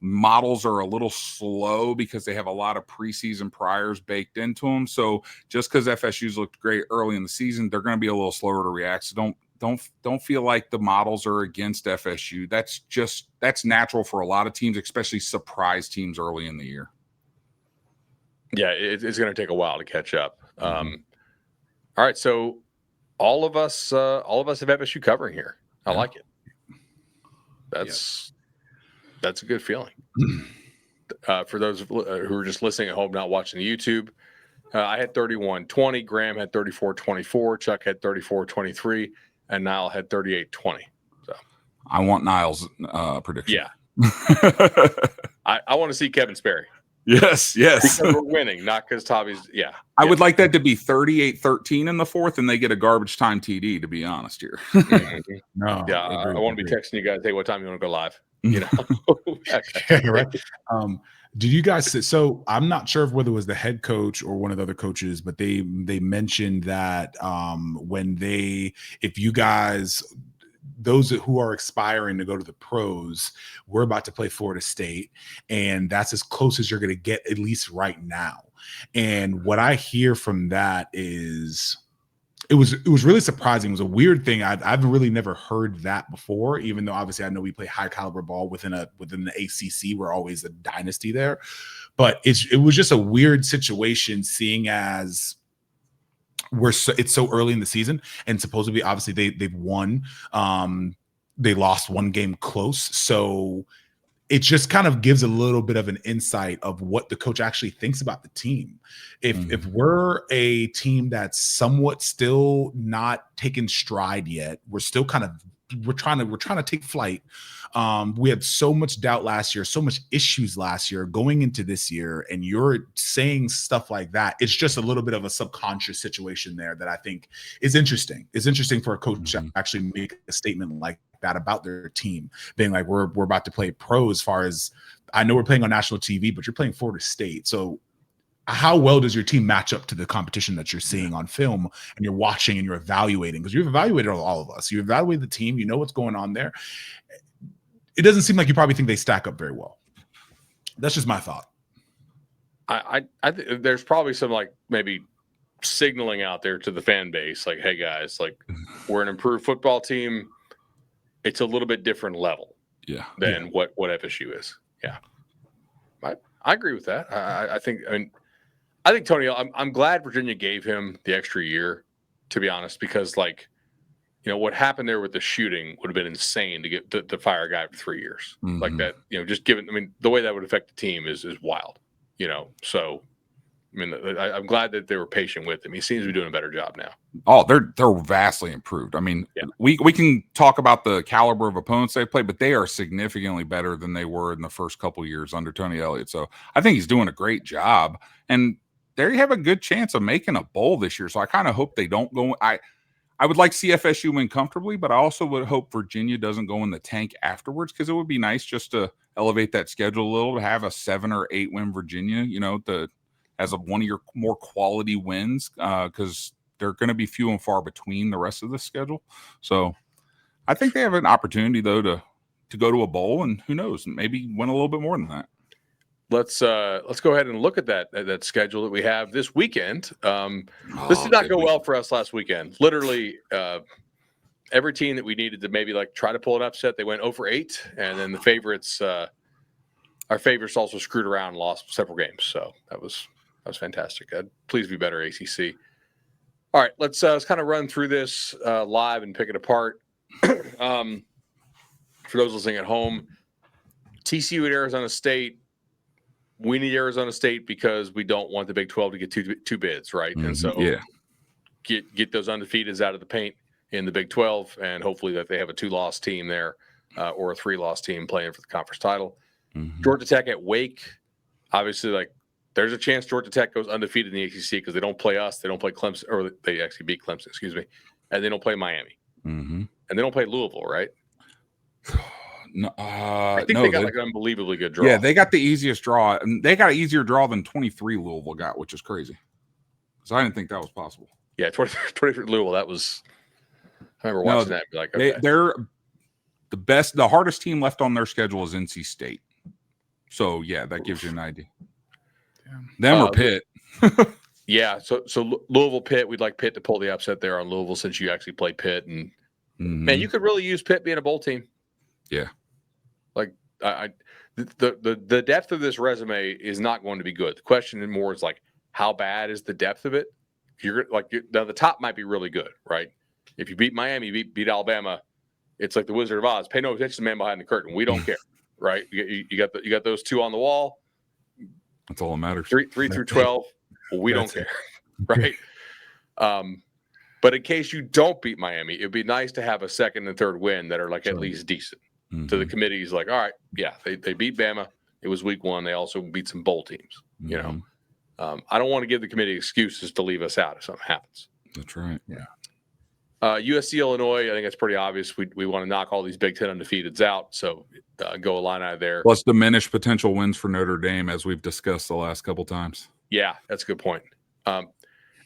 models are a little slow because they have a lot of preseason priors baked into them. So just because FSU's looked great early in the season, they're going to be a little slower to react. So don't feel like the models are against FSU. That's natural for a lot of teams, especially surprise teams early in the year. Yeah, it's going to take a while to catch up. All right, so all of us have FSU covering here. I like it. That's a good feeling. For those who are just listening at home, not watching the YouTube, I had 31-20. Graham had 34-24. Chuck had 34-23. And Nile had 38-20. So I want Nile's prediction. Yeah. I want to see Kevin Sperry. Yes. Because we're winning, not because Tommy's. Yeah. I would like that to be 38-13 in the fourth, and they get a garbage time TD, to be honest here. No. Yeah. I want to be texting you guys, hey, what time you want to go live? Right. Did you guys? So I'm not sure whether it was the head coach or one of the other coaches, but they mentioned that if you guys, those who are expiring to go to the pros, we're about to play Florida State, and that's as close as you're going to get, at least right now. And what I hear from that is, it was really surprising. It was a weird thing. I've really never heard that before, even though obviously I know we play high caliber ball within the ACC. We're always a dynasty there, but it was just a weird situation, seeing as it's so early in the season, and supposedly obviously they've won. They lost one game close, so it just kind of gives a little bit of an insight of what the coach actually thinks about the team. If we're a team that's somewhat still not taken stride yet, we're still we're trying to take flight. We had so much doubt last year, so much issues last year going into this year, and you're saying stuff like that. It's just a little bit of a subconscious situation there that I think is interesting. It's interesting for a coach to actually make a statement like that about their team, being like, we're about to play pro. As far as I know, we're playing on national TV, but you're playing Florida State. So how well does your team match up to the competition that you're seeing on film and you're watching and you're evaluating? Because you've evaluated all of us. You evaluate the team. You know what's going on there. It doesn't seem like you probably think they stack up very well. That's just my thought. I think there's probably some like maybe signaling out there to the fan base, like, hey guys, like we're an improved football team. It's a little bit different level than what FSU is. Yeah. I agree with that. I think Tony, I'm glad Virginia gave him the extra year, to be honest, because like, what happened there with the shooting would have been insane to get to fire a guy for 3 years like that. Just given, the way that would affect the team is wild. So I'm glad that they were patient with him. He seems to be doing a better job now. Oh, they're vastly improved. I mean, we can talk about the caliber of opponents they play, but they are significantly better than they were in the first couple years under Tony Elliott. So I think he's doing a great job, and they have a good chance of making a bowl this year. So I kind of hope they don't go. I would like CFSU win comfortably, but I also would hope Virginia doesn't go in the tank afterwards, because it would be nice just to elevate that schedule a little, to have a 7 or 8 win Virginia, as one of your more quality wins, because they're going to be few and far between the rest of the schedule. So I think they have an opportunity, though, to go to a bowl, and who knows, maybe win a little bit more than that. Let's go ahead and look at that schedule that we have this weekend. This did not go well for us last weekend. Literally, every team that we needed to maybe try to pull an upset, they went 0-8, and then the favorites, our favorites, also screwed around and lost several games. So that was fantastic. Please be better, ACC. All right, let's kind of run through this live and pick it apart. For those listening at home, TCU at Arizona State. We need Arizona State because we don't want the Big 12 to get two bids, right? Mm-hmm. And so get those undefeateds out of the paint in the Big 12, and hopefully that they have a 2-loss team there or a 3-loss team playing for the conference title. Mm-hmm. Georgia Tech at Wake. Obviously, there's a chance Georgia Tech goes undefeated in the ACC because they don't play us. They don't play Clemson, or they actually beat Clemson, excuse me. And they don't play Miami. Mm-hmm. And they don't play Louisville, right? No, I think they got an unbelievably good draw. Yeah, they got the easiest draw. And they got an easier draw than 23 Louisville got, which is crazy. So I didn't think that was possible. Yeah, 23 Louisville, that was – I remember watching that and be like, okay. They're the hardest team left on their schedule is NC State. So, yeah, that gives you an idea. Them or Pitt. Yeah, so Louisville, Pitt, we'd like Pitt to pull the upset there on Louisville since you actually play Pitt. And, man, you could really use Pitt being a bowl team. Yeah. The depth of this resume is not going to be good. The question more is how bad is the depth of it? Now the top might be really good, right? If you beat Miami, beat Alabama, it's like the Wizard of Oz. Pay no attention to the man behind the curtain. We don't care, right? You got those 2 on the wall. That's all that matters. 3 through 12. We don't care, right? But in case you don't beat Miami, it'd be nice to have a second and third win that are at least decent. Mm-hmm. So the committee's all right, yeah, they beat Bama. It was week 1. They also beat some bowl teams. Mm-hmm. I don't want to give the committee excuses to leave us out if something happens. That's right. Yeah. USC, Illinois, I think it's pretty obvious. We want to knock all these Big Ten undefeateds out. So go Illini there. Plus diminish potential wins for Notre Dame, as we've discussed the last couple times. Yeah, that's a good point. At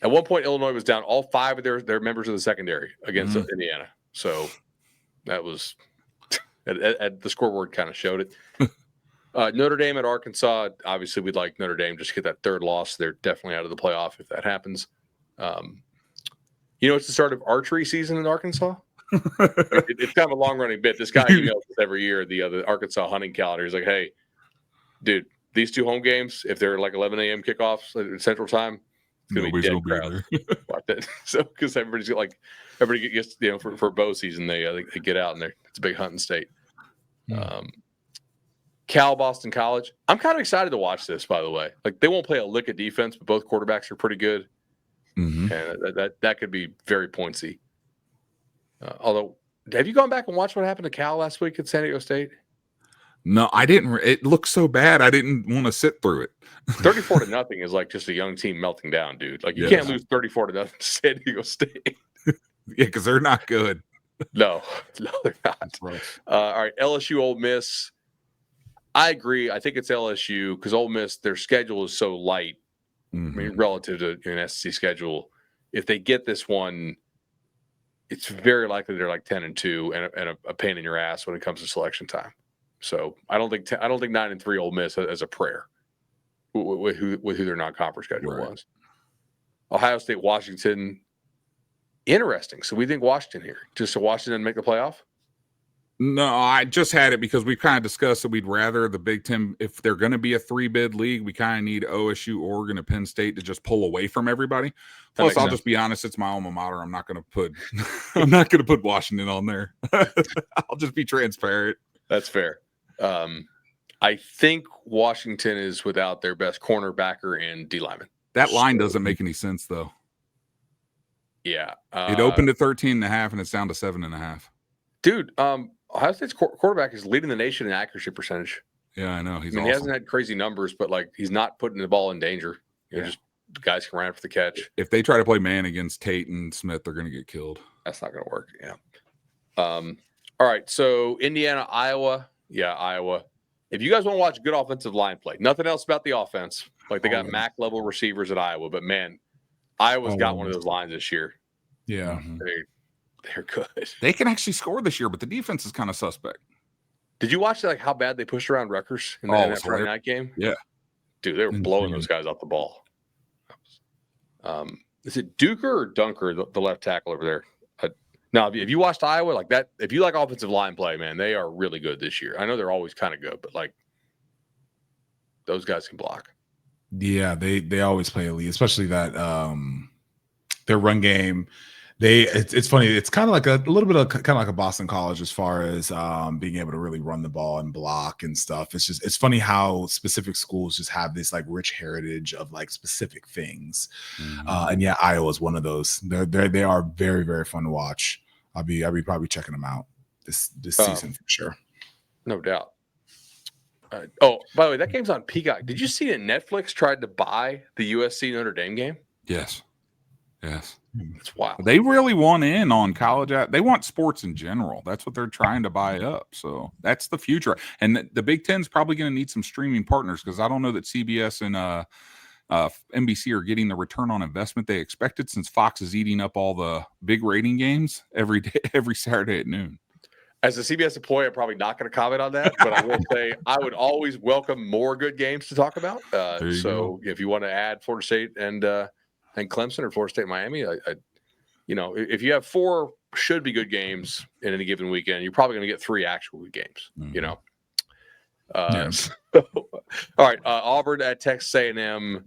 one point, Illinois was down all 5 of their members of the secondary against Indiana. So that was at the scoreboard kind of showed it. Notre Dame at Arkansas. Obviously, we'd like Notre Dame just to get that 3rd loss. They're definitely out of the playoff if that happens. It's the start of archery season in Arkansas. It's kind of a long-running bit. This guy emails us every year, the Arkansas hunting calendar. He's like, hey, dude, these 2 home games, if they're 11 a.m. kickoffs at Central Time, it's going to be dead crowd. Like that. So, because everybody gets, for bow season, they get out and it's a big hunting state. Cal, Boston College. I'm kind of excited to watch this, by the way. They won't play a lick of defense, but both quarterbacks are pretty good. Mm-hmm. And that could be very pointsy. Although, have you gone back and watched what happened to Cal last week at San Diego State? No, I didn't. It looked so bad. I didn't want to sit through it. 34-0 is just a young team melting down, dude. You can't lose 34-0 to San Diego State. Yeah, because they're not good. No, they're not. All right, LSU, Ole Miss. I agree. I think it's LSU because Ole Miss, their schedule is so light. Mm-hmm. I mean, relative to an SEC schedule. If they get this one, it's very likely they're 10-2 and a pain in your ass when it comes to selection time. So I don't think 9-3 Ole Miss as a prayer with who their non-conference schedule was. Ohio State, Washington, interesting. So we think Washington here, just so Washington make the playoff. No, I just had it because we kind of discussed that we'd rather the Big Ten, if they're going to be a 3-bid league, we kind of need OSU, Oregon, and Penn State to just pull away from everybody. Plus, I'll just be honest, it's my alma mater. I'm not going to put Washington on there. I'll just be transparent. That's fair. I think Washington is without their best cornerbacker and D lineman. That line doesn't make any sense, though. Yeah. It opened at 13.5 and it's down to 7.5. Dude, Ohio State's quarterback is leading the nation in accuracy percentage. Yeah, I know. He hasn't had crazy numbers, but like he's not putting the ball in danger. Just guys can run for the catch. If they try to play man against Tate and Smith, they're going to get killed. That's not going to work. Yeah. All right. So Indiana, Iowa. Yeah, Iowa. If you guys want to watch good offensive line play, nothing else about the offense. Like they got MAC level receivers at Iowa, but man, Iowa's got one of those lines this year. Yeah. They're good. They can actually score this year, but the defense is kind of suspect. Did you watch like how bad they pushed around Rutgers in that Friday night game? Yeah. Dude, they were blowing those guys off the ball. Is it Duker or Dunker, the left tackle over there? Now, if you watched Iowa like that, if you like offensive line play, man, they are really good this year. I know they're always kind of good, but like those guys can block. Yeah, they always play elite, especially that their run game. It's funny. It's kind of like a little bit of kind of like a Boston College as far as being able to really run the ball and block and stuff. It's funny how specific schools just have this like rich heritage of like specific things. And yeah, Iowa is one of those. They are very, very fun to watch. I'll be probably checking them out this season for sure. No doubt. By the way, that game's on Peacock. Did you see that Netflix tried to buy the USC Notre Dame game? Yes. It's wild. They really want in on college. They want sports in general. That's what they're trying to buy up. So that's the future. And the Big Ten's probably going to need some streaming partners because I don't know that CBS and NBC are getting the return on investment they expected since Fox is eating up all the big rating games every day, every Saturday at noon. As a CBS employee, I'm probably not going to comment on that, but I will say I would always welcome more good games to talk about. So if you want to add Florida State and Clemson or Florida State, Miami, if you have 4 should be good games in any given weekend, you're probably going to get 3 actual good games. All right, Auburn at Texas A&M.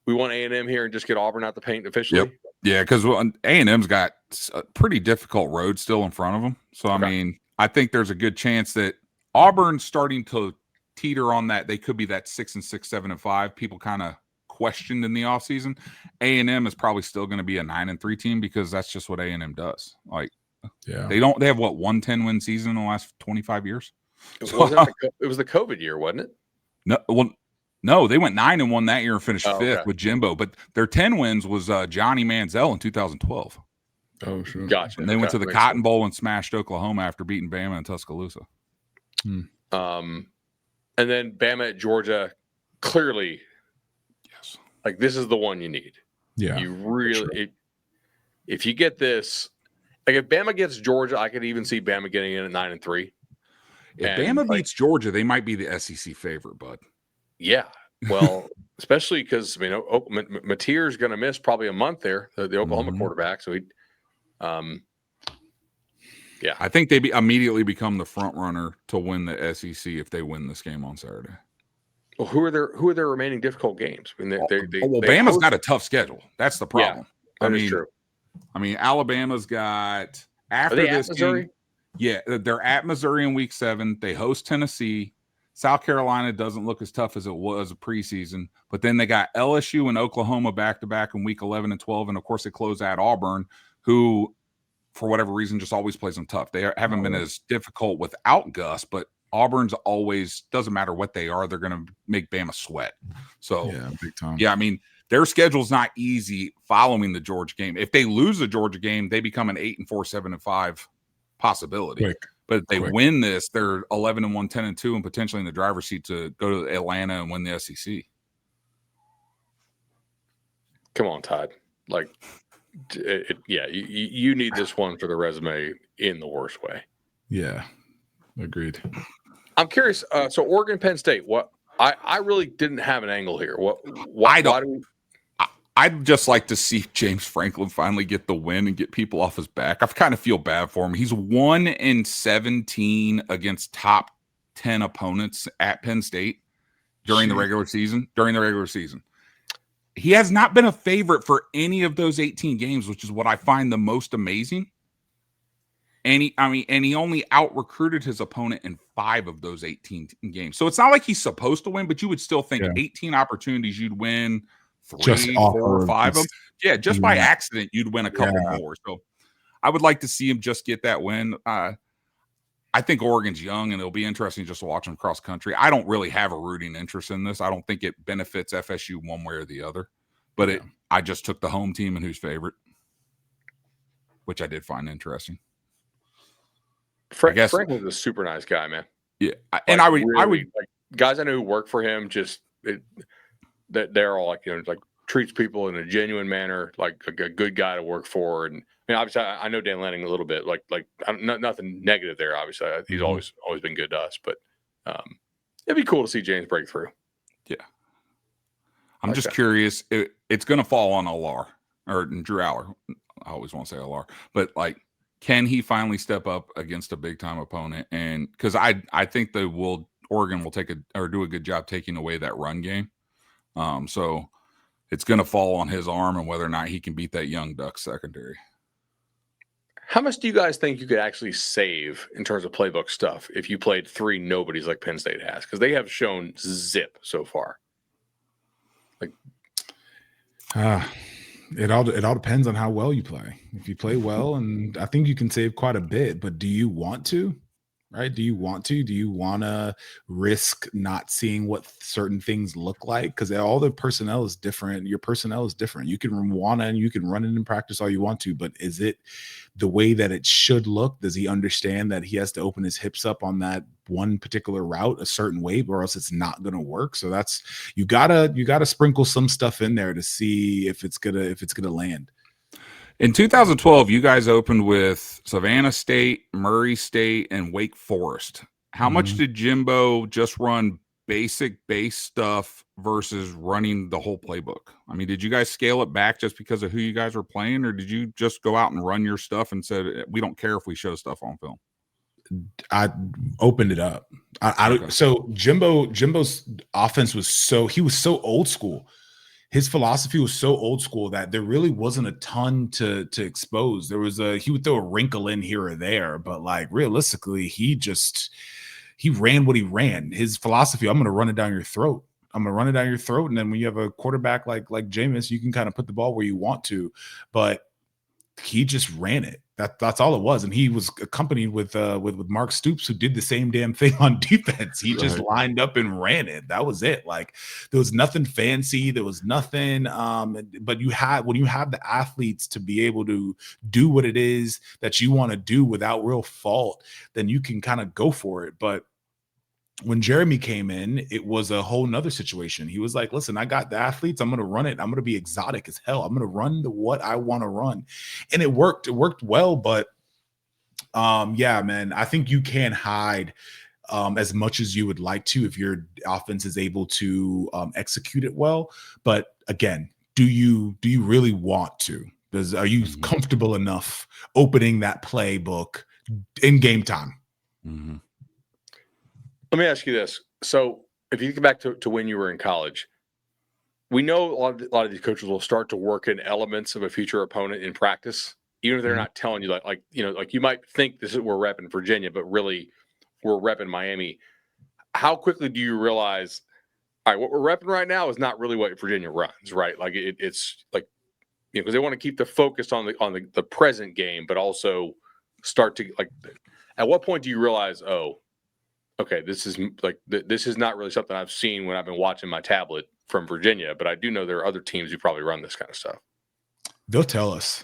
We want A&M here and just get Auburn out the paint officially. Yep. Yeah, because A&M's got a pretty difficult road still in front of them. So I mean, I think there's a good chance that Auburn's starting to teeter on that. They could be that 6-6, 7-5. People kind of questioned in the offseason. A&M is probably still going to be a 9-3 team because that's just what A&M does. Like, they have what, 1 10-win season in the last 25 years. It was the COVID year, wasn't it? No, they went 9-1 that year and finished 5th with Jimbo. But their 10 wins was Johnny Manziel in 2012. Oh, sure. Gotcha. And they went to the Cotton Bowl and smashed Oklahoma after beating Bama in Tuscaloosa. And then Bama at Georgia, clearly. Like, this is the one you need. Yeah. You really, if you get this, like if Bama gets Georgia, I could even see Bama getting in at 9-3. If Bama beats Georgia, they might be the SEC favorite, bud. Yeah. Well, especially because, Mateer is going to miss probably a month there, the Oklahoma quarterback. So I think they immediately become the front runner to win the SEC if they win this game on Saturday. Well, who are their remaining difficult games? Bama's got a tough schedule. That's the problem. Yeah, that is true. I mean, Alabama's got after this game. Yeah, they're at Missouri in week 7. They host Tennessee. South Carolina doesn't look as tough as it was preseason, but then they got LSU and Oklahoma back-to-back in week 11 and 12, and of course they close at Auburn, who, for whatever reason, just always plays them tough. They haven't been as difficult without Gus, but Auburn's always, doesn't matter what they are, they're going to make Bama sweat. So, big time. Yeah, I mean, their schedule's not easy following the Georgia game. If they lose the Georgia game, they become an 8-4, 7-5 possibility. But if they win this, they're 11-1, 10-2, and potentially in the driver's seat to go to Atlanta and win the SEC. Come on, Todd. Like, you need this one for the resume in the worst way. Yeah, agreed. I'm curious. So Oregon, Penn State. What? I really didn't have an angle here. I'd just like to see James Franklin finally get the win and get people off his back. I kind of feel bad for him. He's 1-17 against top 10 opponents at Penn State during the regular season. He has not been a favorite for any of those 18 games, which is what I find the most amazing. And he only out-recruited his opponent in 5 of those 18 games. So it's not like he's supposed to win, but you would still think 18 opportunities you'd win 3, 4, 5 of them. Yeah, just by accident, you'd win a couple more. So I would like to see him just get that win. I think Oregon's young, and it'll be interesting just to watch them cross country. I don't really have a rooting interest in this. I don't think it benefits FSU one way or the other. But I just took the home team and who's favorite, which I did find interesting. Franklin's a super nice guy, man. Yeah, and I would like, guys I know who work for him they're all like, like treats people in a genuine manner, like a good guy to work for. And I mean, obviously, I know Dan Lanning a little bit. Like nothing negative there. Obviously, he's always been good to us. But it'd be cool to see James break through. Yeah, I'm just curious. It's going to fall on Alar or Drew Aller. I always want to say Alar, but like, can he finally step up against a big time opponent? And because I think Oregon will do a good job taking away that run game. So it's going to fall on his arm and whether or not he can beat that young Duck secondary. How much do you guys think you could actually save in terms of playbook stuff if you played 3 nobodies like Penn State has? Because they have shown zip so far. Like, it all depends on how well you play. If you play well, and I think you can save quite a bit, but do you want to? Right? Do you want to risk not seeing what certain things look like? Because all the personnel is different. Your personnel is different. You can you can run it in practice all you want to, but is it the way that it should look? Does he understand that he has to open his hips up on that one particular route a certain way, or else it's not going to work? So that's you gotta sprinkle some stuff in there to see if it's gonna land. In 2012, you guys opened with Savannah State, Murray State, and Wake Forest. How much did Jimbo just run basic base stuff versus running the whole playbook? I mean, did you guys scale it back just because of who you guys were playing, or did you just go out and run your stuff and said, we don't care if we show stuff on film? I opened it up. So Jimbo's offense was so old school. His philosophy was so old school that there really wasn't a ton to expose. He would throw a wrinkle in here or there, but like realistically, he ran what he ran. His philosophy, I'm going to run it down your throat. I'm going to run it down your throat. And then when you have a quarterback like Jameis, you can kind of put the ball where you want to, but he just ran it. That's all it was. And he was accompanied with Mark Stoops, who did the same damn thing on defense. He just lined up and ran it. That was it. Like there was nothing fancy. There was nothing. But when you have the athletes to be able to do what it is that you want to do without real fault, then you can kind of go for it. But when Jeremy came in, it was a whole nother situation. He was like, listen, I got the athletes. I'm going to run it. I'm going to be exotic as hell. I'm going to run what I want to run. And it worked. It worked well. But yeah, man, I think you can hide as much as you would like to if your offense is able to execute it well. But again, do you really want to? Are you comfortable enough opening that playbook in game time? Mm-hmm. Let me ask you this. So if you get back to when you were in college, we know a lot of these coaches will start to work in elements of a future opponent in practice, even if they're not telling you like you might think we're repping Virginia, but really we're repping Miami. How quickly do you realize, all right, what we're repping right now is not really what Virginia runs, right? Like it's like, because they want to keep the focus on the present game, but also start to like, at what point do you realize, oh, okay, this is not really something I've seen when I've been watching my tablet from Virginia, but I do know there are other teams who probably run this kind of stuff. They'll tell us.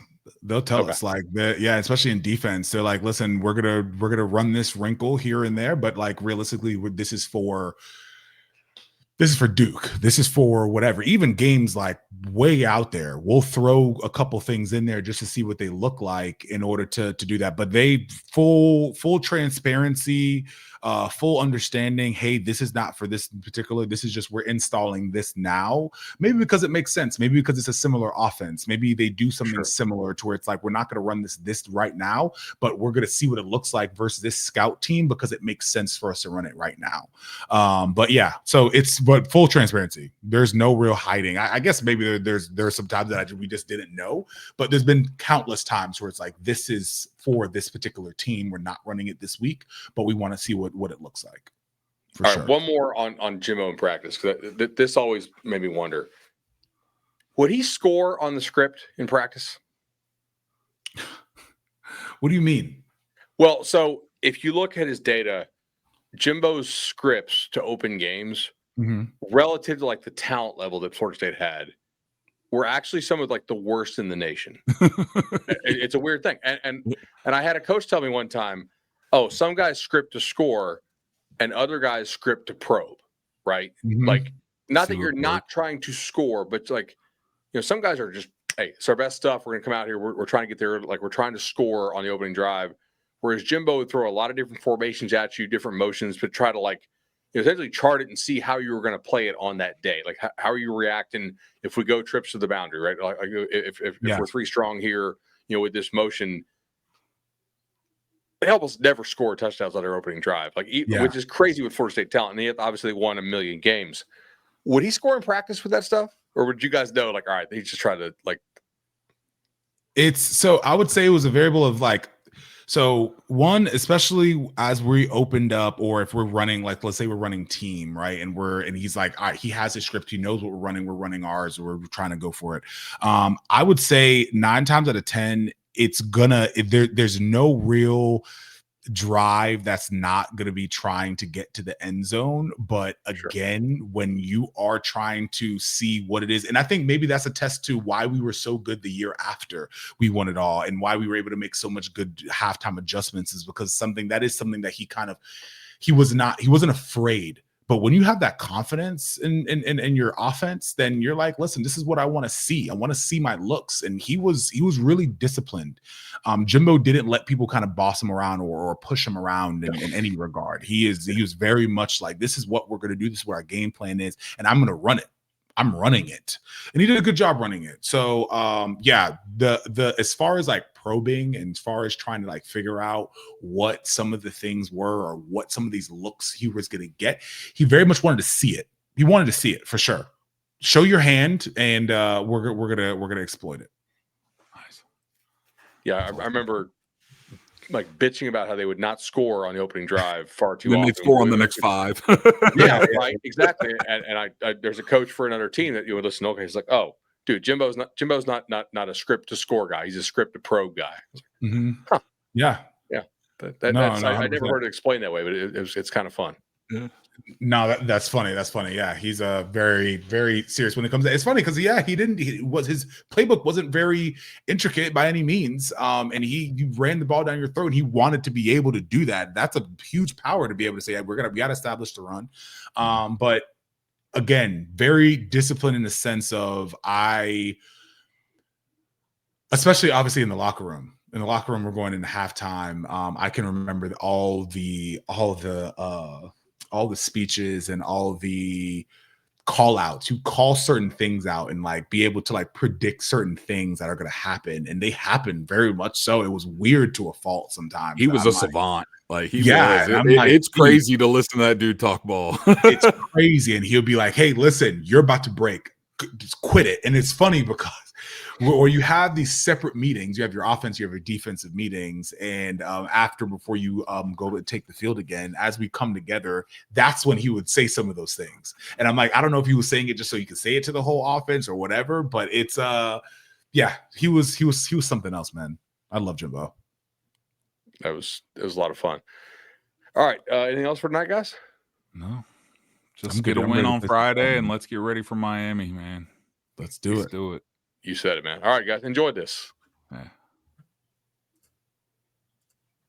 Like especially in defense. They're like, listen, we're gonna run this wrinkle here and there, but like realistically, this is for Duke. This is for whatever. Even games like way out there, we'll throw a couple things in there just to see what they look like in order to do that. But they full transparency, full understanding. Hey, this is not for this particular. This is just we're installing this now. Maybe because it makes sense. Maybe because it's a similar offense. Maybe they do something similar to where it's like we're not going to run this right now, but we're going to see what it looks like versus this scout team because it makes sense for us to run it right now. But yeah, so but full transparency. There's no real hiding. I guess maybe there's some times that we just didn't know, but there's been countless times where it's like this is for this particular team. We're not running it this week, but we want to see what it looks like. All right, one more on Jimbo in practice, because this always made me wonder. Would he score on the script in practice? What do you mean? Well, so if you look at his data, Jimbo's scripts to open games relative to like the talent level that Florida State had were actually some of like the worst in the nation. It's a weird thing. And I had a coach tell me one time, oh, some guys script to score and other guys script to probe, right? Like, not that you're not trying to score, but like, some guys are just, hey, it's our best stuff. We're going to come out here. We're trying to get there. Like, we're trying to score on the opening drive. Whereas Jimbo would throw a lot of different formations at you, different motions, but try to like, essentially chart it and see how you were going to play it on that day. Like, how are you reacting if we go trips to the boundary, right? Like if we're 3 strong here, with this motion, they almost never score touchdowns on their opening drive, which is crazy with Florida State talent. And he obviously won a million games. Would he score in practice with that stuff? Or would you guys know, like, all right, he just tried to like. So I would say it was a variable of like, so one, especially as we opened up, or if we're running, like, let's say we're running team, right? And he's like, all right, he has his script. He knows what we're running ours, or we're trying to go for it. I would say 9 times out of 10, it's there's no real drive that's not going to be trying to get to the end zone. But again, when you are trying to see what it is, and I think maybe that's a test to why we were so good the year after we won it all, and why we were able to make so much good halftime adjustments, is because something that he wasn't afraid. But when you have that confidence in your offense, then you're like, listen, this is what I want to see. I want to see my looks. And he was really disciplined. Jimbo didn't let people kind of boss him around or push him around in any regard. He was very much like, this is what we're going to do. This is what our game plan is. And I'm going to run it. I'm running it. And he did a good job running it. So the as far as like probing and as far as trying to like figure out what some of the things were, or what some of these looks he was going to get, he very much wanted to see it. He wanted to see it for sure. Show your hand, and we're gonna exploit it. Nice. Yeah, I remember like bitching about how they would not score on the opening drive far too often. Then they score on the next 5. Yeah, right, exactly. And I there's a coach for another team that you would listen to. Okay, he's like, oh, dude, Jimbo's not a script to score guy. He's a script to probe guy. Huh. Yeah. I never heard it explained that way, but it's kind of fun. Yeah. No, that's funny. That's funny. Yeah, he's a very, very serious when it comes to. It's funny because his playbook wasn't very intricate by any means, and he ran the ball down your throat. And he wanted to be able to do that. That's a huge power to be able to say, we got to establish the run. But again, very disciplined in the sense of especially obviously in the locker room. In the locker room, we're going into halftime. I can remember all the speeches and all the call outs. You call certain things out and like be able to like predict certain things that are going to happen, and they happen very much so. It was weird to a fault sometimes. He was a savant. Like it's crazy to listen to that dude talk ball. It's crazy, and he'll be like, "Hey, listen, you're about to break. Just quit it." And it's funny because. Or you have these separate meetings. You have your offense, you have your defensive meetings, and before you go to take the field again, as we come together, that's when he would say some of those things. And I'm like, I don't know if he was saying it just so you could say it to the whole offense or whatever, but it's he was something else, man. I love Jimbo. It was a lot of fun. All right, anything else for tonight, guys? No, just get a win on Friday, and let's get ready for Miami, man. Let's do it. You said it, man. All right, guys, enjoy this. Yeah.